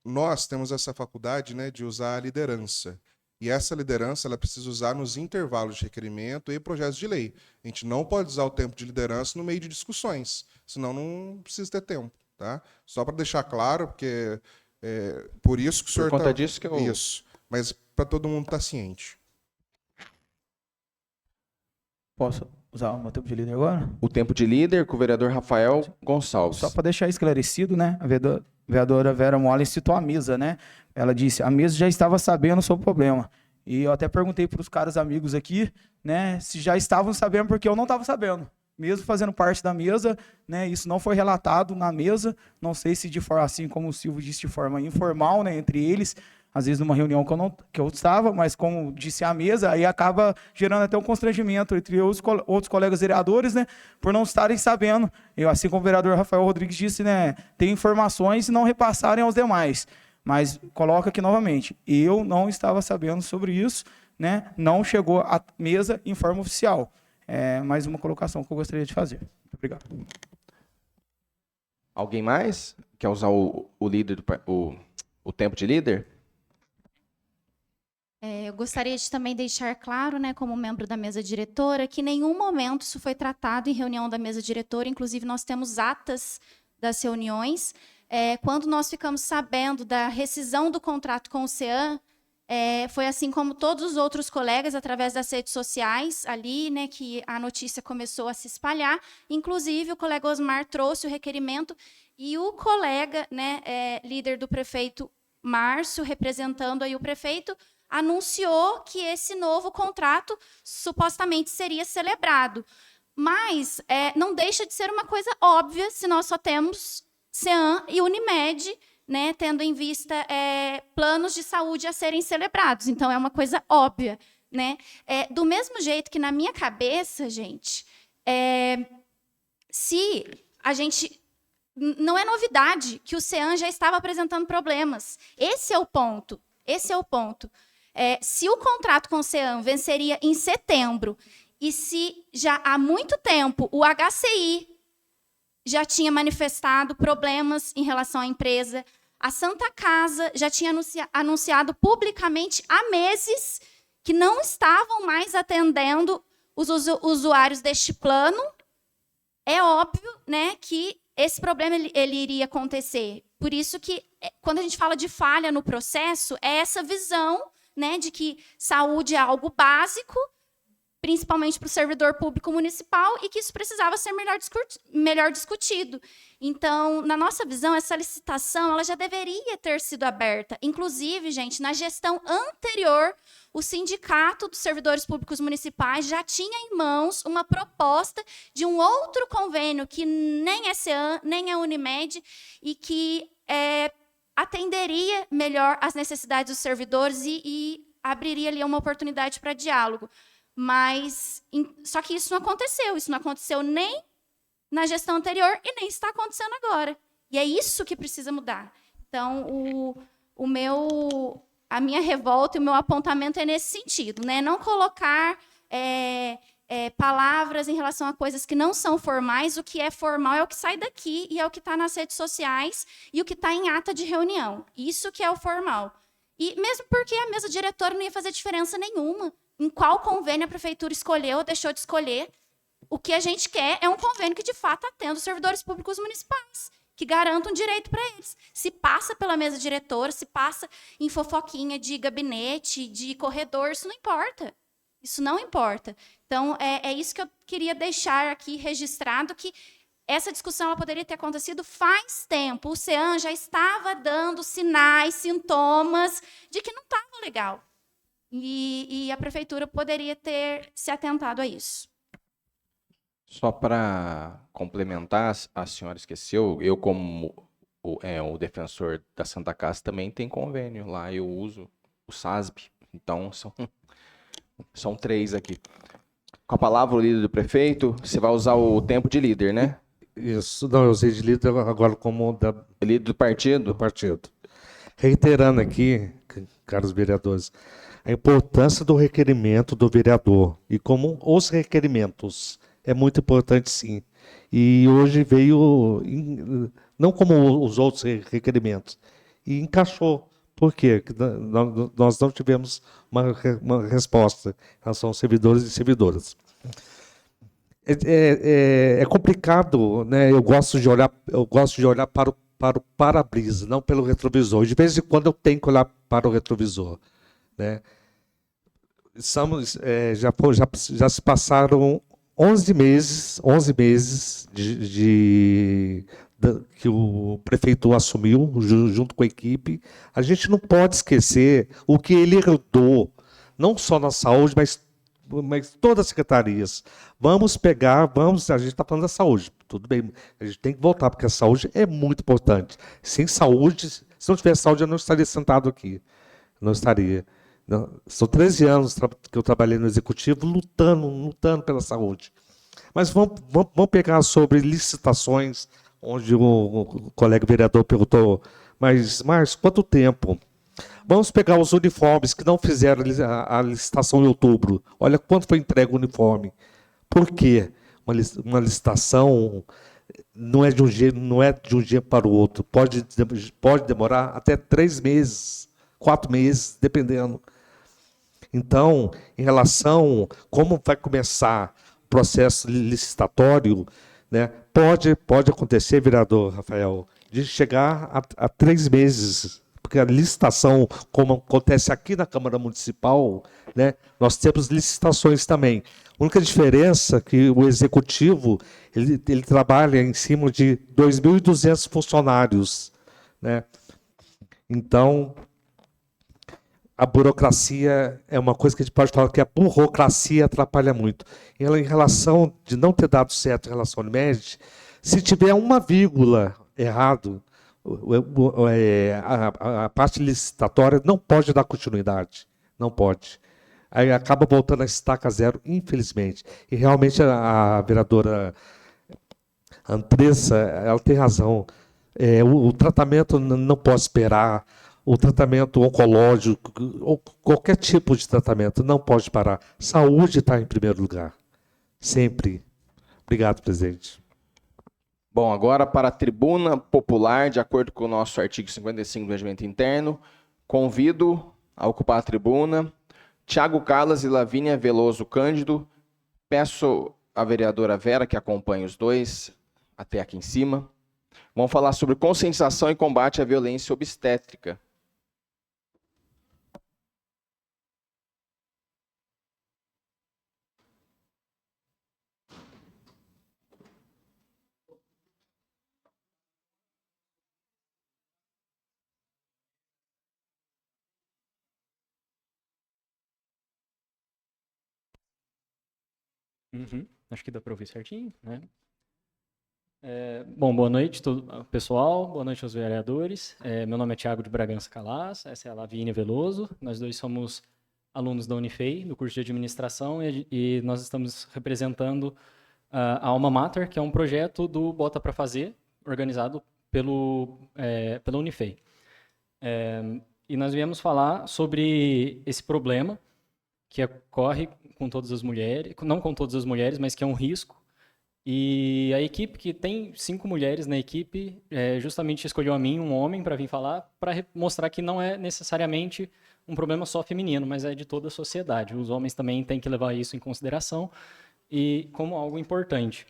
Nós temos essa faculdade, né, de usar a liderança. E essa liderança ela precisa usar nos intervalos de requerimento e projetos de lei. A gente não pode usar o tempo de liderança no meio de discussões, senão não precisa ter tempo. Tá? Só para deixar claro, porque Por isso que o senhor Por conta disso que eu... Isso, mas para todo mundo estar ciente. Posso usar o meu tempo de líder agora? O tempo de líder com o vereador Rafael Gonçalves. Só para deixar esclarecido, né? A vereadora Vera Molen citou a mesa, né? Ela disse, a mesa já estava sabendo sobre o problema. E eu até perguntei para os caras amigos aqui, né? Se já estavam sabendo, porque eu não estava sabendo. Mesmo fazendo parte da mesa, né? Isso não foi relatado na mesa. Não sei se de forma, assim como o Silvio disse, de forma informal, né? Entre eles, às vezes numa reunião que eu estava, mas como disse a mesa, aí acaba gerando até um constrangimento entre os outros colegas vereadores, né, por não estarem sabendo. Eu, assim como o vereador Rafael Rodrigues disse, né, tem informações e não repassarem aos demais. Mas coloco aqui novamente, eu não estava sabendo sobre isso, né, não chegou à mesa em forma oficial. É mais uma colocação que eu gostaria de fazer. Muito obrigado. Alguém mais quer usar o líder, o tempo de líder? Eu gostaria de também deixar claro, né, como membro da mesa diretora, que em nenhum momento isso foi tratado em reunião da mesa diretora. Inclusive, nós temos atas das reuniões. Quando nós ficamos sabendo da rescisão do contrato com o CEAM, foi assim como todos os outros colegas, através das redes sociais, ali, né, que a notícia começou a se espalhar. Inclusive, o colega Osmar trouxe o requerimento e o colega, né, líder do prefeito Márcio, representando aí o prefeito, anunciou que esse novo contrato supostamente seria celebrado. Mas não deixa de ser uma coisa óbvia se nós só temos CEAM e Unimed, né, tendo em vista planos de saúde a serem celebrados. Então, é uma coisa óbvia. Né? Do mesmo jeito que, na minha cabeça, gente, se a gente... Não é novidade que o CEAM já estava apresentando problemas. Esse é o ponto. Esse é o ponto. Se o contrato com o CEAM venceria em setembro e se já há muito tempo o HCI já tinha manifestado problemas em relação à empresa, a Santa Casa já tinha anunciado publicamente há meses que não estavam mais atendendo os usuários deste plano, é óbvio, né, que esse problema ele iria acontecer. Por isso que, quando a gente fala de falha no processo, é essa visão, né, de que saúde é algo básico, principalmente para o servidor público municipal, e que isso precisava ser melhor discutido. Então, na nossa visão, essa licitação ela já deveria ter sido aberta. Inclusive, gente, na gestão anterior, o Sindicato dos Servidores Públicos Municipais já tinha em mãos uma proposta de um outro convênio, que nem é CEAM, nem é Unimed, e que atenderia melhor às necessidades dos servidores e abriria ali uma oportunidade para diálogo. Mas, só que isso não aconteceu nem na gestão anterior e nem está acontecendo agora. E é isso que precisa mudar. Então, a minha revolta e o meu apontamento é nesse sentido, né? Não colocar palavras em relação a coisas que não são formais. O que é formal é o que sai daqui e é o que está nas redes sociais e o que está em ata de reunião. Isso que é o formal. E mesmo porque a mesa diretora não ia fazer diferença nenhuma em qual convênio a prefeitura escolheu ou deixou de escolher. O que a gente quer é um convênio que, de fato, atenda os servidores públicos municipais, que garanta um direito para eles. Se passa pela mesa diretora, se passa em fofoquinha de gabinete, de corredor, isso não importa. Isso não importa. Então, é isso que eu queria deixar aqui registrado, que essa discussão ela poderia ter acontecido faz tempo. O CEAM já estava dando sinais, sintomas de que não estava legal. E a prefeitura poderia ter se atentado a isso. Só para complementar, a senhora esqueceu, eu como o defensor da Santa Casa também tem convênio lá, eu uso o SASB, então são 3 aqui. Com a palavra o líder do prefeito, você vai usar o tempo de líder, né? Isso, não, eu usei de líder agora como líder do partido? Do partido. Reiterando aqui, caros vereadores, a importância do requerimento do vereador e como os requerimentos é muito importante, sim. E hoje veio, não como os outros requerimentos, e encaixou. Por quê? Nós não tivemos uma resposta em relação aos servidores e servidoras. É complicado, né? Eu gosto de olhar para para o para-brisa, não pelo retrovisor. De vez em quando eu tenho que olhar para o retrovisor, né? Já se passaram 11 meses que o prefeito assumiu junto com a equipe. A gente não pode esquecer o que ele herdou, não só na saúde, mas todas as secretarias. A gente está falando da saúde, tudo bem, a gente tem que voltar, porque a saúde é muito importante. Sem saúde, se não tivesse saúde, eu não estaria sentado aqui, não estaria. Não, são 13 anos que eu trabalhei no Executivo lutando pela saúde. Mas vamos pegar sobre licitações, onde o colega vereador perguntou, mas Márcio, quanto tempo? Vamos pegar os uniformes que não fizeram a licitação em outubro. Olha quanto foi entregue o uniforme. Por quê? Uma licitação não é de um dia para o outro. Pode demorar até 3 meses, 4 meses, dependendo. Então, em relação a como vai começar o processo licitatório, né, pode acontecer, vereador Rafael, de chegar a 3 meses, porque a licitação, como acontece aqui na Câmara Municipal, né, nós temos licitações também. A única diferença é que o Executivo ele trabalha em cima de 2.200 funcionários, né? Então, a burocracia é uma coisa que a gente pode falar que a burocracia atrapalha muito. Em relação de não ter dado certo em relação ao Unimed, se tiver uma vírgula errado, a parte licitatória não pode dar continuidade. Não pode. Aí acaba voltando a estaca zero, infelizmente. E realmente a vereadora Andressa, ela tem razão. O tratamento não pode esperar. O tratamento oncológico, ou qualquer tipo de tratamento, não pode parar. Saúde está em primeiro lugar. Sempre. Obrigado, presidente. Bom, agora para a tribuna popular, de acordo com o nosso artigo 55 do Regimento Interno, convido a ocupar a tribuna Tiago Carlos e Lavínia Veloso Cândido. Peço à vereadora Vera que acompanhe os dois até aqui em cima. Vamos falar sobre conscientização e combate à violência obstétrica. Acho que dá para ouvir certinho, né? Bom, boa noite, pessoal. Boa noite aos vereadores. Meu nome é Tiago de Bragança Calas, essa é a Lavínia Veloso. Nós dois somos alunos da Unifei, do curso de Administração, e nós estamos representando a Alma Mater, que é um projeto do Bota para Fazer, organizado pela Unifei. E nós viemos falar sobre esse problema que ocorre com todas as mulheres, não com todas as mulheres, mas que é um risco. E a equipe, que tem 5 mulheres na equipe, justamente escolheu a mim, um homem, para vir falar, para mostrar que não é necessariamente um problema só feminino, mas é de toda a sociedade. Os homens também têm que levar isso em consideração e como algo importante.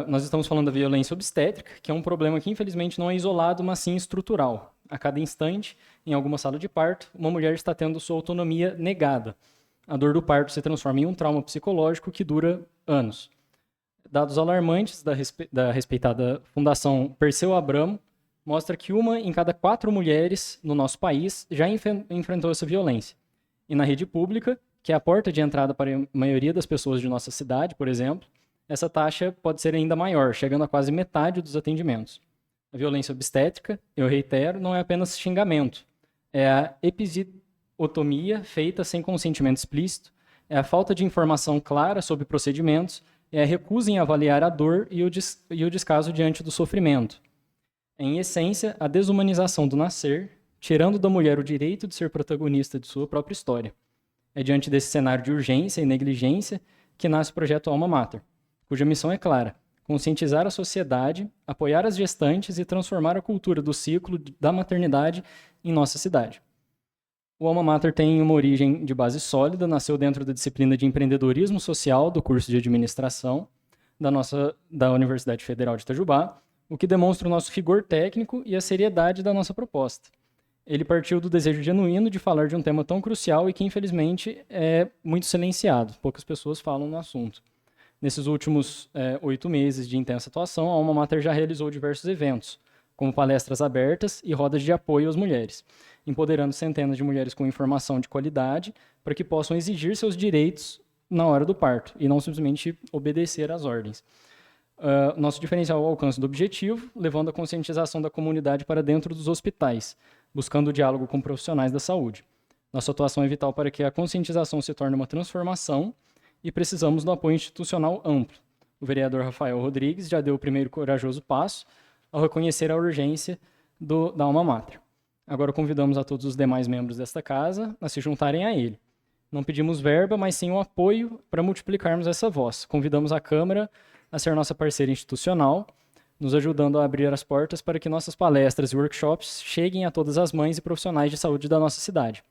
Nós estamos falando da violência obstétrica, que é um problema que, infelizmente, não é isolado, mas sim estrutural. A cada instante, em alguma sala de parto, uma mulher está tendo sua autonomia negada. A dor do parto se transforma em um trauma psicológico que dura anos. Dados alarmantes da respeitada Fundação Perseu Abramo mostra que 1 em cada 4 mulheres no nosso país já enfrentou essa violência. E na rede pública, que é a porta de entrada para a maioria das pessoas de nossa cidade, por exemplo, essa taxa pode ser ainda maior, chegando a quase metade dos atendimentos. A violência obstétrica, eu reitero, não é apenas xingamento. É a episiotomia feita sem consentimento explícito, é a falta de informação clara sobre procedimentos, é a recusa em avaliar a dor e o descaso diante do sofrimento. Em essência, a desumanização do nascer, tirando da mulher o direito de ser protagonista de sua própria história. É diante desse cenário de urgência e negligência que nasce o projeto Alma Mater, cuja missão é clara: conscientizar a sociedade, apoiar as gestantes e transformar a cultura do ciclo da maternidade em nossa cidade. O Alma Mater tem uma origem de base sólida, nasceu dentro da disciplina de empreendedorismo social do curso de administração da Universidade Federal de Itajubá, o que demonstra o nosso rigor técnico e a seriedade da nossa proposta. Ele partiu do desejo genuíno de falar de um tema tão crucial e que, infelizmente, é muito silenciado. Poucas pessoas falam no assunto. Nesses últimos 8 meses de intensa atuação, a Alma Mater já realizou diversos eventos, como palestras abertas e rodas de apoio às mulheres, empoderando centenas de mulheres com informação de qualidade para que possam exigir seus direitos na hora do parto e não simplesmente obedecer às ordens. Nosso diferencial é o alcance do objetivo, levando a conscientização da comunidade para dentro dos hospitais, buscando o diálogo com profissionais da saúde. Nossa atuação é vital para que a conscientização se torne uma transformação e precisamos do apoio institucional amplo. O vereador Rafael Rodrigues já deu o primeiro corajoso passo ao reconhecer a urgência da Alma Mater. Agora convidamos a todos os demais membros desta casa a se juntarem a ele. Não pedimos verba, mas sim o apoio para multiplicarmos essa voz. Convidamos a Câmara a ser nossa parceira institucional, nos ajudando a abrir as portas para que nossas palestras e workshops cheguem a todas as mães e profissionais de saúde da nossa cidade.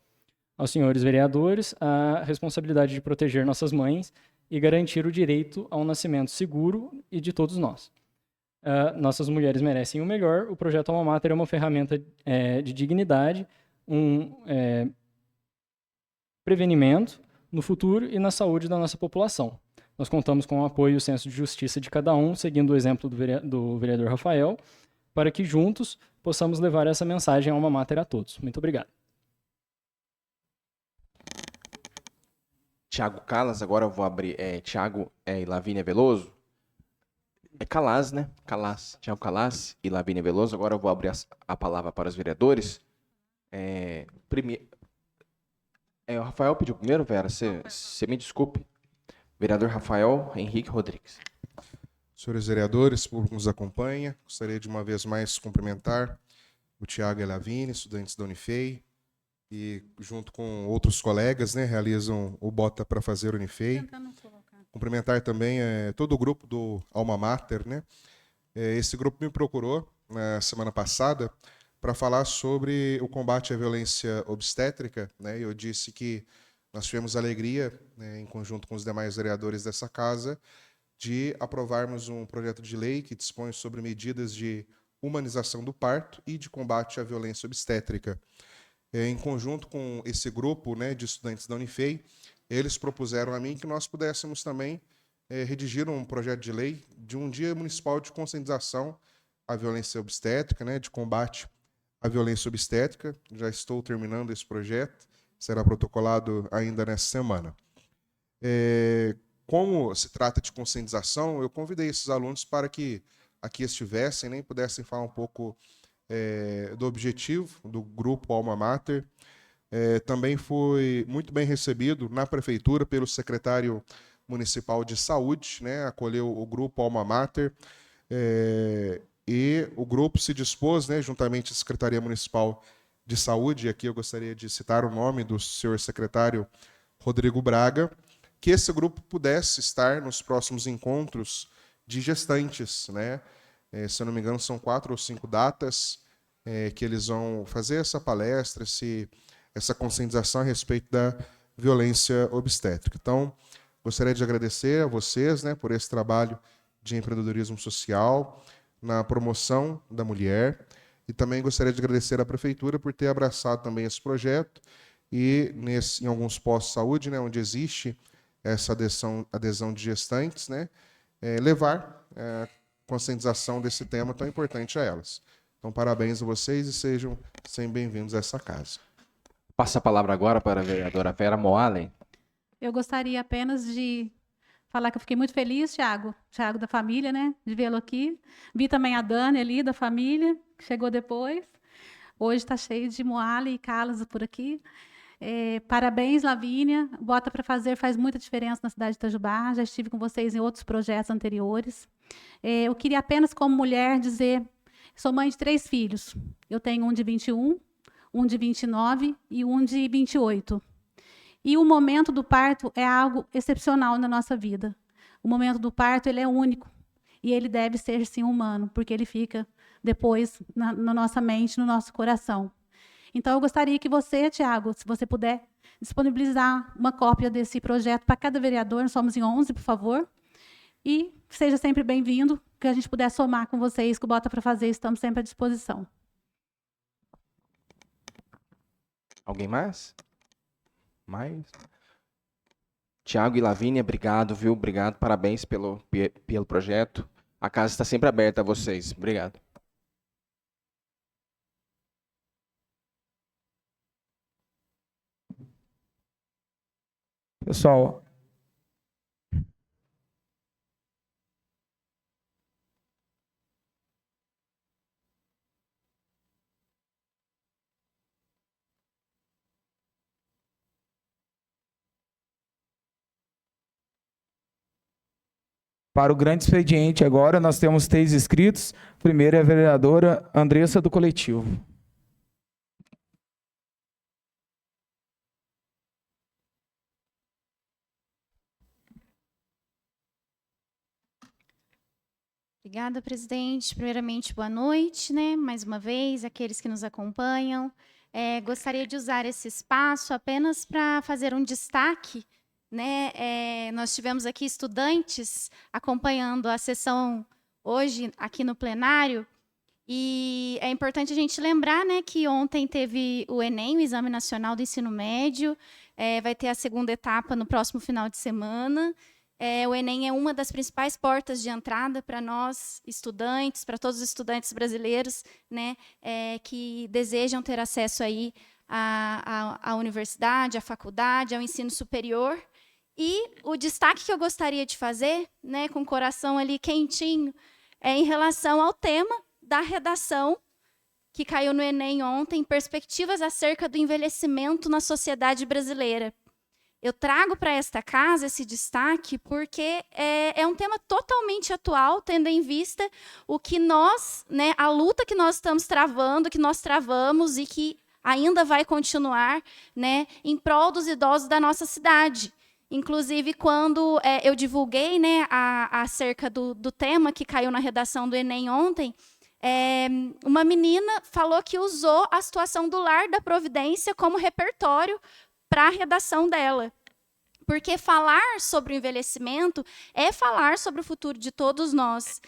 Aos senhores vereadores, a responsabilidade de proteger nossas mães e garantir o direito a um nascimento seguro e de todos nós. Nossas mulheres merecem o melhor. O projeto Alma Mater é uma ferramenta de dignidade, prevenimento no futuro e na saúde da nossa população. Nós contamos com o apoio e o senso de justiça de cada um, seguindo o exemplo do vereador Rafael, para que juntos possamos levar essa mensagem Alma Mater a todos. Muito obrigado. Tiago Calas, agora eu vou abrir. Tiago e Lavínia Veloso. É Calas, né? Calas. Tiago Calas e Lavínia Veloso. Agora eu vou abrir a palavra para os vereadores. O Rafael pediu primeiro, Vera? Você me desculpe. Vereador Rafael Henrique Rodrigues. Senhores vereadores, público que nos acompanha, gostaria de uma vez mais cumprimentar o Tiago e a Lavínia, estudantes da Unifei, e junto com outros colegas, né, realizam o Bota para Fazer Unifei. Cumprimentar também todo o grupo do Alma Mater, né? Esse grupo me procurou na semana passada para falar sobre o combate à violência obstétrica, né? Eu disse que nós tivemos a alegria, né, em conjunto com os demais vereadores dessa casa, de aprovarmos um projeto de lei que dispõe sobre medidas de humanização do parto e de combate à violência obstétrica. Em conjunto com esse grupo, né, de estudantes da Unifei, eles propuseram a mim que nós pudéssemos também redigir um projeto de lei de um dia municipal de conscientização à violência obstétrica, né, de combate à violência obstétrica. Já estou terminando esse projeto, será protocolado ainda nessa semana. Como se trata de conscientização, eu convidei esses alunos para que aqui estivessem, né, e pudessem falar um pouco do objetivo do grupo Alma Mater. Também fui muito bem recebido na prefeitura pelo secretário municipal de saúde, né, acolheu o grupo Alma Mater, e o grupo se dispôs, né, juntamente à Secretaria Municipal de Saúde, e aqui eu gostaria de citar o nome do senhor secretário Rodrigo Braga, que esse grupo pudesse estar nos próximos encontros de gestantes, né? Se eu não me engano, são 4 ou 5 datas que eles vão fazer essa palestra, essa conscientização a respeito da violência obstétrica. Então, gostaria de agradecer a vocês, né, por esse trabalho de empreendedorismo social, na promoção da mulher, e também gostaria de agradecer à prefeitura por ter abraçado também esse projeto e em alguns postos de saúde, né, onde existe essa adesão de gestantes, né, levar a conscientização desse tema tão importante a elas. Então, parabéns a vocês e sejam sempre bem-vindos a essa casa. Passa a palavra agora para a vereadora Vera Moalen. Eu gostaria apenas de falar que eu fiquei muito feliz, Tiago da família, né, de vê-lo aqui. Vi também a Dani ali, da família, que chegou depois. Hoje está cheio de Moalen e Calas por aqui. Parabéns, Lavínia. Bota para Fazer faz muita diferença na cidade de Itajubá. Já estive com vocês em outros projetos anteriores. Eu queria apenas, como mulher, dizer: sou mãe de 3 filhos. Eu tenho um de 21, um de 29 e um de 28. E o momento do parto é algo excepcional na nossa vida. O momento do parto, ele é único. E ele deve ser, sim, humano, porque ele fica depois na nossa mente, no nosso coração. Então, eu gostaria que você, Tiago, se você puder, disponibilizar uma cópia desse projeto para cada vereador. Nós somos em 11, por favor. E seja sempre bem-vindo que a gente puder somar com vocês, que o Bota para Fazer, estamos sempre à disposição. Alguém mais? Mais? Tiago e Lavínia, obrigado, viu? Obrigado, parabéns pelo projeto. A casa está sempre aberta a vocês. Obrigado. Pessoal, para o grande expediente agora, nós temos 3 inscritos. Primeiro é a vereadora Andressa, do Coletivo. Obrigada, presidente. Primeiramente, boa noite, né? Mais uma vez, aqueles que nos acompanham. Gostaria de usar esse espaço apenas para fazer um destaque, né? Nós tivemos aqui estudantes acompanhando a sessão hoje aqui no plenário, e é importante a gente lembrar, né, que ontem teve o Enem, o Exame Nacional do Ensino Médio, vai ter a segunda etapa no próximo final de semana. O Enem é uma das principais portas de entrada para nós, estudantes, para todos os estudantes brasileiros, né, que desejam ter acesso aí à universidade, à faculdade, ao ensino superior. E o destaque que eu gostaria de fazer, né, com o coração ali quentinho, é em relação ao tema da redação que caiu no Enem ontem, perspectivas acerca do envelhecimento na sociedade brasileira. Eu trago para esta casa esse destaque porque é um tema totalmente atual, tendo em vista o que nós, né, a luta que nós estamos travando, que nós travamos e que ainda vai continuar, né, em prol dos idosos da nossa cidade. Inclusive, quando eu divulguei, né, acerca do tema que caiu na redação do Enem ontem, uma menina falou que usou a situação do Lar da Providência como repertório para a redação dela. Porque falar sobre o envelhecimento é falar sobre o futuro de todos nós.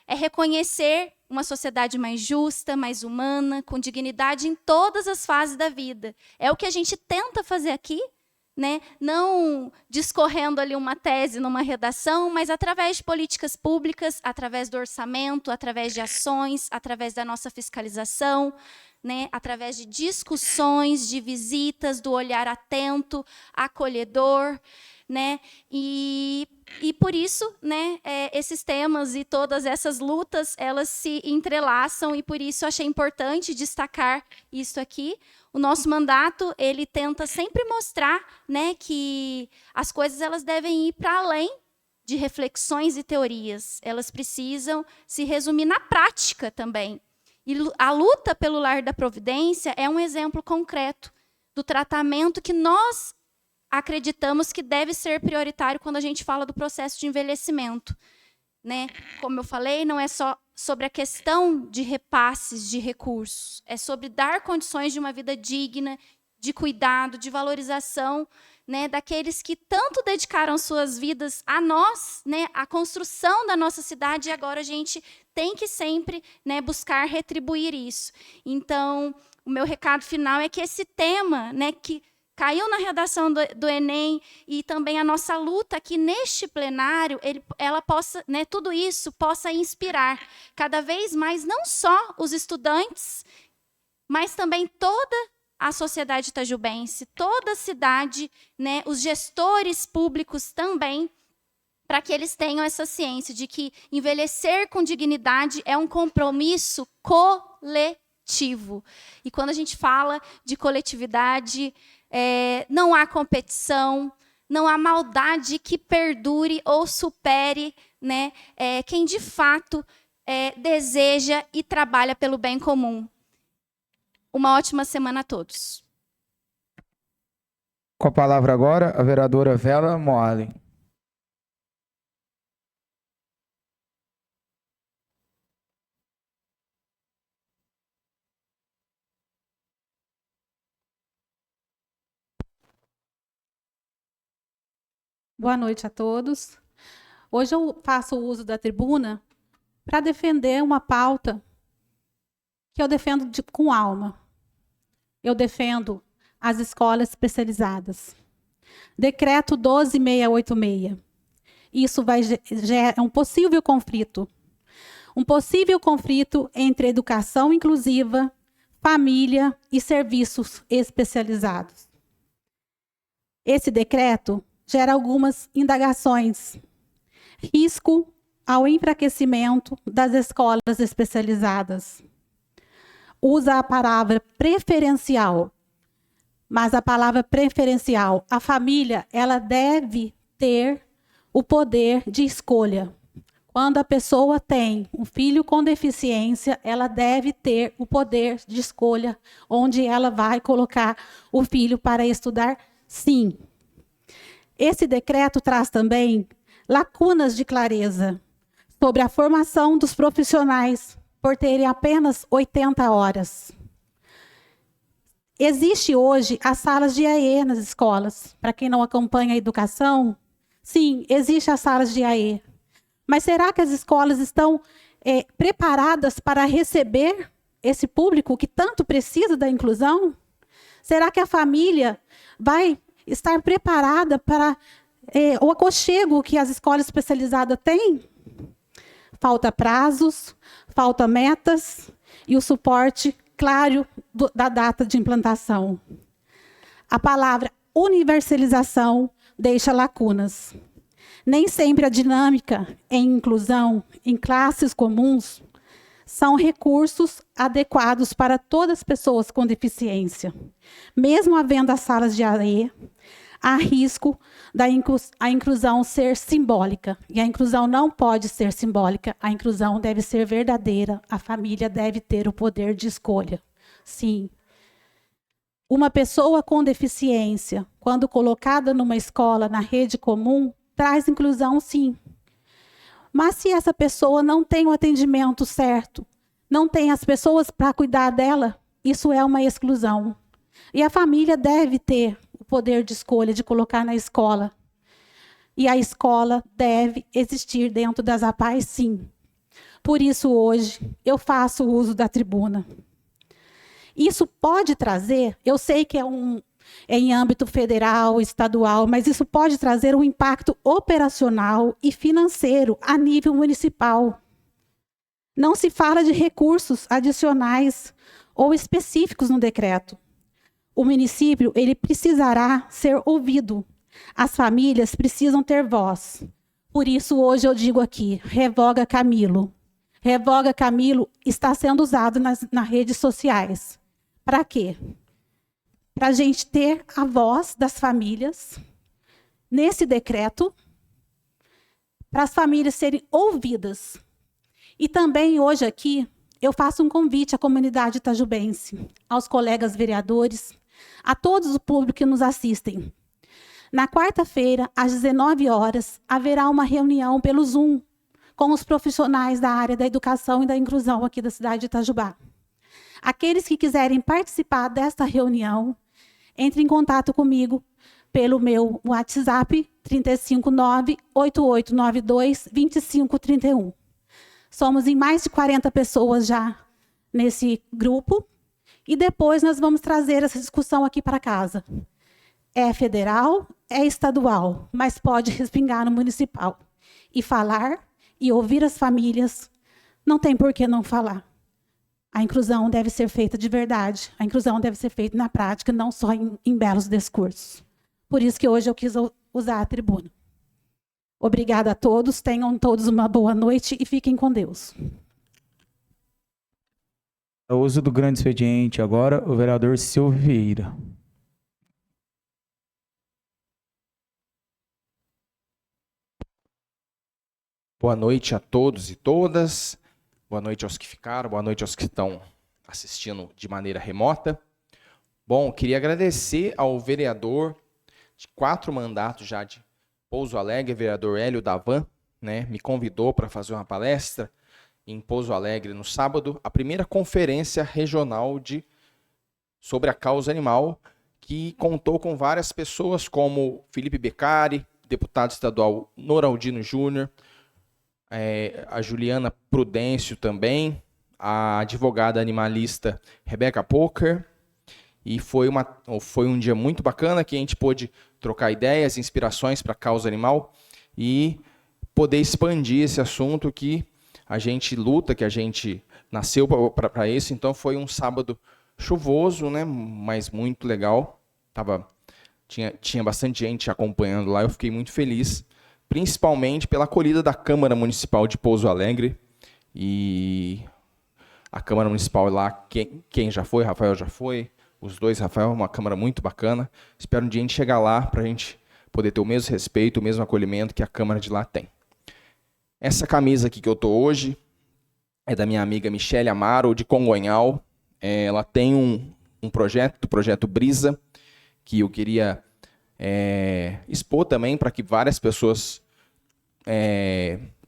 É reconhecer uma sociedade mais justa, mais humana, com dignidade em todas as fases da vida. É o que a gente tenta fazer aqui, né? Não discorrendo ali uma tese numa redação, mas através de políticas públicas, através do orçamento, através de ações, através da nossa fiscalização, né, através de discussões, de visitas, do olhar atento, acolhedor, né, e por isso, né, esses temas e todas essas lutas, elas se entrelaçam, e por isso achei importante destacar isso aqui. O nosso mandato, ele tenta sempre mostrar, né, que as coisas elas devem ir para além de reflexões e teorias, elas precisam se resumir na prática também. E a luta pelo Lar da Providência é um exemplo concreto do tratamento que nós acreditamos que deve ser prioritário quando a gente fala do processo de envelhecimento, né? Como eu falei, não é só sobre a questão de repasses de recursos, é sobre dar condições de uma vida digna, de cuidado, de valorização, né, daqueles que tanto dedicaram suas vidas a nós, né, a construção da nossa cidade, e agora a gente tem que sempre, né, buscar retribuir isso. Então, o meu recado final é que esse tema, né, que caiu na redação do Enem, e também a nossa luta aqui neste plenário, ela possa, né, tudo isso possa inspirar cada vez mais não só os estudantes, mas também toda a sociedade itajubense, toda a cidade, né, os gestores públicos também, para que eles tenham essa ciência de que envelhecer com dignidade é um compromisso coletivo. E quando a gente fala de coletividade, não há competição, não há maldade que perdure ou supere, né, quem de fato deseja e trabalha pelo bem comum. Uma ótima semana a todos. Com a palavra agora, a vereadora Vera Moalen. Boa noite a todos. Hoje eu faço uso da tribuna para defender uma pauta que eu defendo com alma. Eu defendo as escolas especializadas. Decreto 12686. Isso é um possível conflito. Um possível conflito entre educação inclusiva, família e serviços especializados. Esse decreto gera algumas indagações. Risco ao enfraquecimento das escolas especializadas. Usa a palavra preferencial, mas a palavra preferencial, a família, ela deve ter o poder de escolha. Quando a pessoa tem um filho com deficiência, ela deve ter o poder de escolha onde ela vai colocar o filho para estudar, sim. Esse decreto traz também lacunas de clareza sobre a formação dos profissionais por terem apenas 80 horas. Existe hoje as salas de AE nas escolas. Para quem não acompanha a educação, sim, existe as salas de AE. Mas será que as escolas estão preparadas para receber esse público que tanto precisa da inclusão? Será que a família vai estar preparada para o aconchego que as escolas especializadas têm? Falta prazos, falta metas e o suporte claro da data de implantação. A palavra universalização deixa lacunas. Nem sempre a dinâmica em inclusão em classes comuns são recursos adequados para todas as pessoas com deficiência. Mesmo havendo as salas de AE, há risco da inclusão ser simbólica. E a inclusão não pode ser simbólica, a inclusão deve ser verdadeira, a família deve ter o poder de escolha. Sim. Uma pessoa com deficiência, quando colocada numa escola, na rede comum, traz inclusão, sim. Mas se essa pessoa não tem o atendimento certo, não tem as pessoas para cuidar dela, isso é uma exclusão. E a família deve ter o poder de escolha de colocar na escola. E a escola deve existir dentro das APAES, sim. Por isso, hoje, eu faço uso da tribuna. Isso pode trazer, eu sei que é em âmbito federal, estadual, mas isso pode trazer um impacto operacional e financeiro a nível municipal. Não se fala de recursos adicionais ou específicos no decreto. O município, ele precisará ser ouvido. As famílias precisam ter voz. Por isso, hoje eu digo aqui, revoga Camilo. Revoga Camilo está sendo usado nas redes sociais. Para quê? Para a gente ter a voz das famílias nesse decreto, para as famílias serem ouvidas. E também, hoje aqui, eu faço um convite à comunidade itajubense, aos colegas vereadores, a todos o público que nos assistem. Na quarta-feira, às 19 horas, haverá uma reunião pelo Zoom com os profissionais da área da educação e da inclusão aqui da cidade de Itajubá. Aqueles que quiserem participar desta reunião, entre em contato comigo pelo meu WhatsApp 359-8892-2531. Somos em mais de 40 pessoas já nesse grupo e depois nós vamos trazer essa discussão aqui para casa. É federal, é estadual, mas pode respingar no municipal. E falar e ouvir as famílias, não tem por que não falar. A inclusão deve ser feita de verdade. A inclusão deve ser feita na prática, não só em belos discursos. Por isso que hoje eu quis usar a tribuna. Obrigada a todos, tenham todos uma boa noite e fiquem com Deus. O uso do grande expediente agora, o vereador Silvio Vieira. Boa noite a todos e todas. Boa noite aos que ficaram, boa noite aos que estão assistindo de maneira remota. Bom, queria agradecer ao vereador de 4 mandatos já de Pouso Alegre, vereador Hélio Davan, né, me convidou para fazer uma palestra em Pouso Alegre no sábado, a primeira conferência regional sobre a causa animal, que contou com várias pessoas como Felipe Beccari, deputado estadual Noraldino Júnior, a Juliana Prudêncio também, a advogada animalista Rebeca Poker, e foi um dia muito bacana que a gente pôde trocar ideias, inspirações para a causa animal e poder expandir esse assunto que a gente luta, que a gente nasceu para isso. Então foi um sábado chuvoso, né, mas muito legal. Tinha bastante gente acompanhando lá, eu fiquei muito feliz, principalmente pela acolhida da Câmara Municipal de Pouso Alegre. E a Câmara Municipal lá, quem já foi, Rafael já foi, os dois, Rafael, uma Câmara muito bacana. Espero um dia a gente chegar lá para a gente poder ter o mesmo respeito, o mesmo acolhimento que a Câmara de lá tem. Essa camisa aqui que eu estou hoje é da minha amiga Michele Amaro, de Congonhal. Ela tem um projeto, o projeto Brisa, que eu queria expor também para que várias pessoas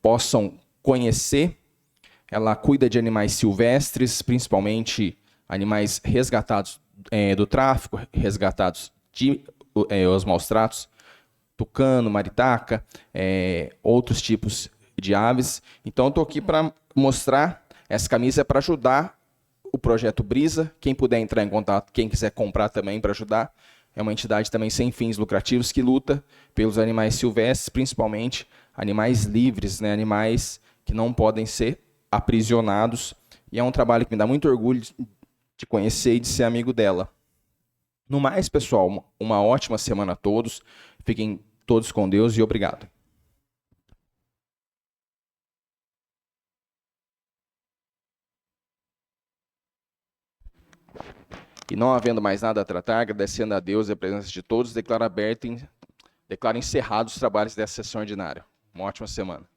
possam conhecer. Ela cuida de animais silvestres, principalmente animais resgatados do tráfico, resgatados os maus tratos, tucano, maritaca, outros tipos de aves. Então, estou aqui para mostrar essa camisa para ajudar o projeto Brisa. Quem puder entrar em contato, quem quiser comprar também para ajudar. É uma entidade também sem fins lucrativos que luta pelos animais silvestres, principalmente animais livres, né? Animais que não podem ser aprisionados. E é um trabalho que me dá muito orgulho de conhecer e de ser amigo dela. No mais, pessoal, uma ótima semana a todos. Fiquem todos com Deus e obrigado. E não havendo mais nada a tratar, agradecendo a Deus e a presença de todos, declaro encerrados os trabalhos dessa sessão ordinária. Uma ótima semana.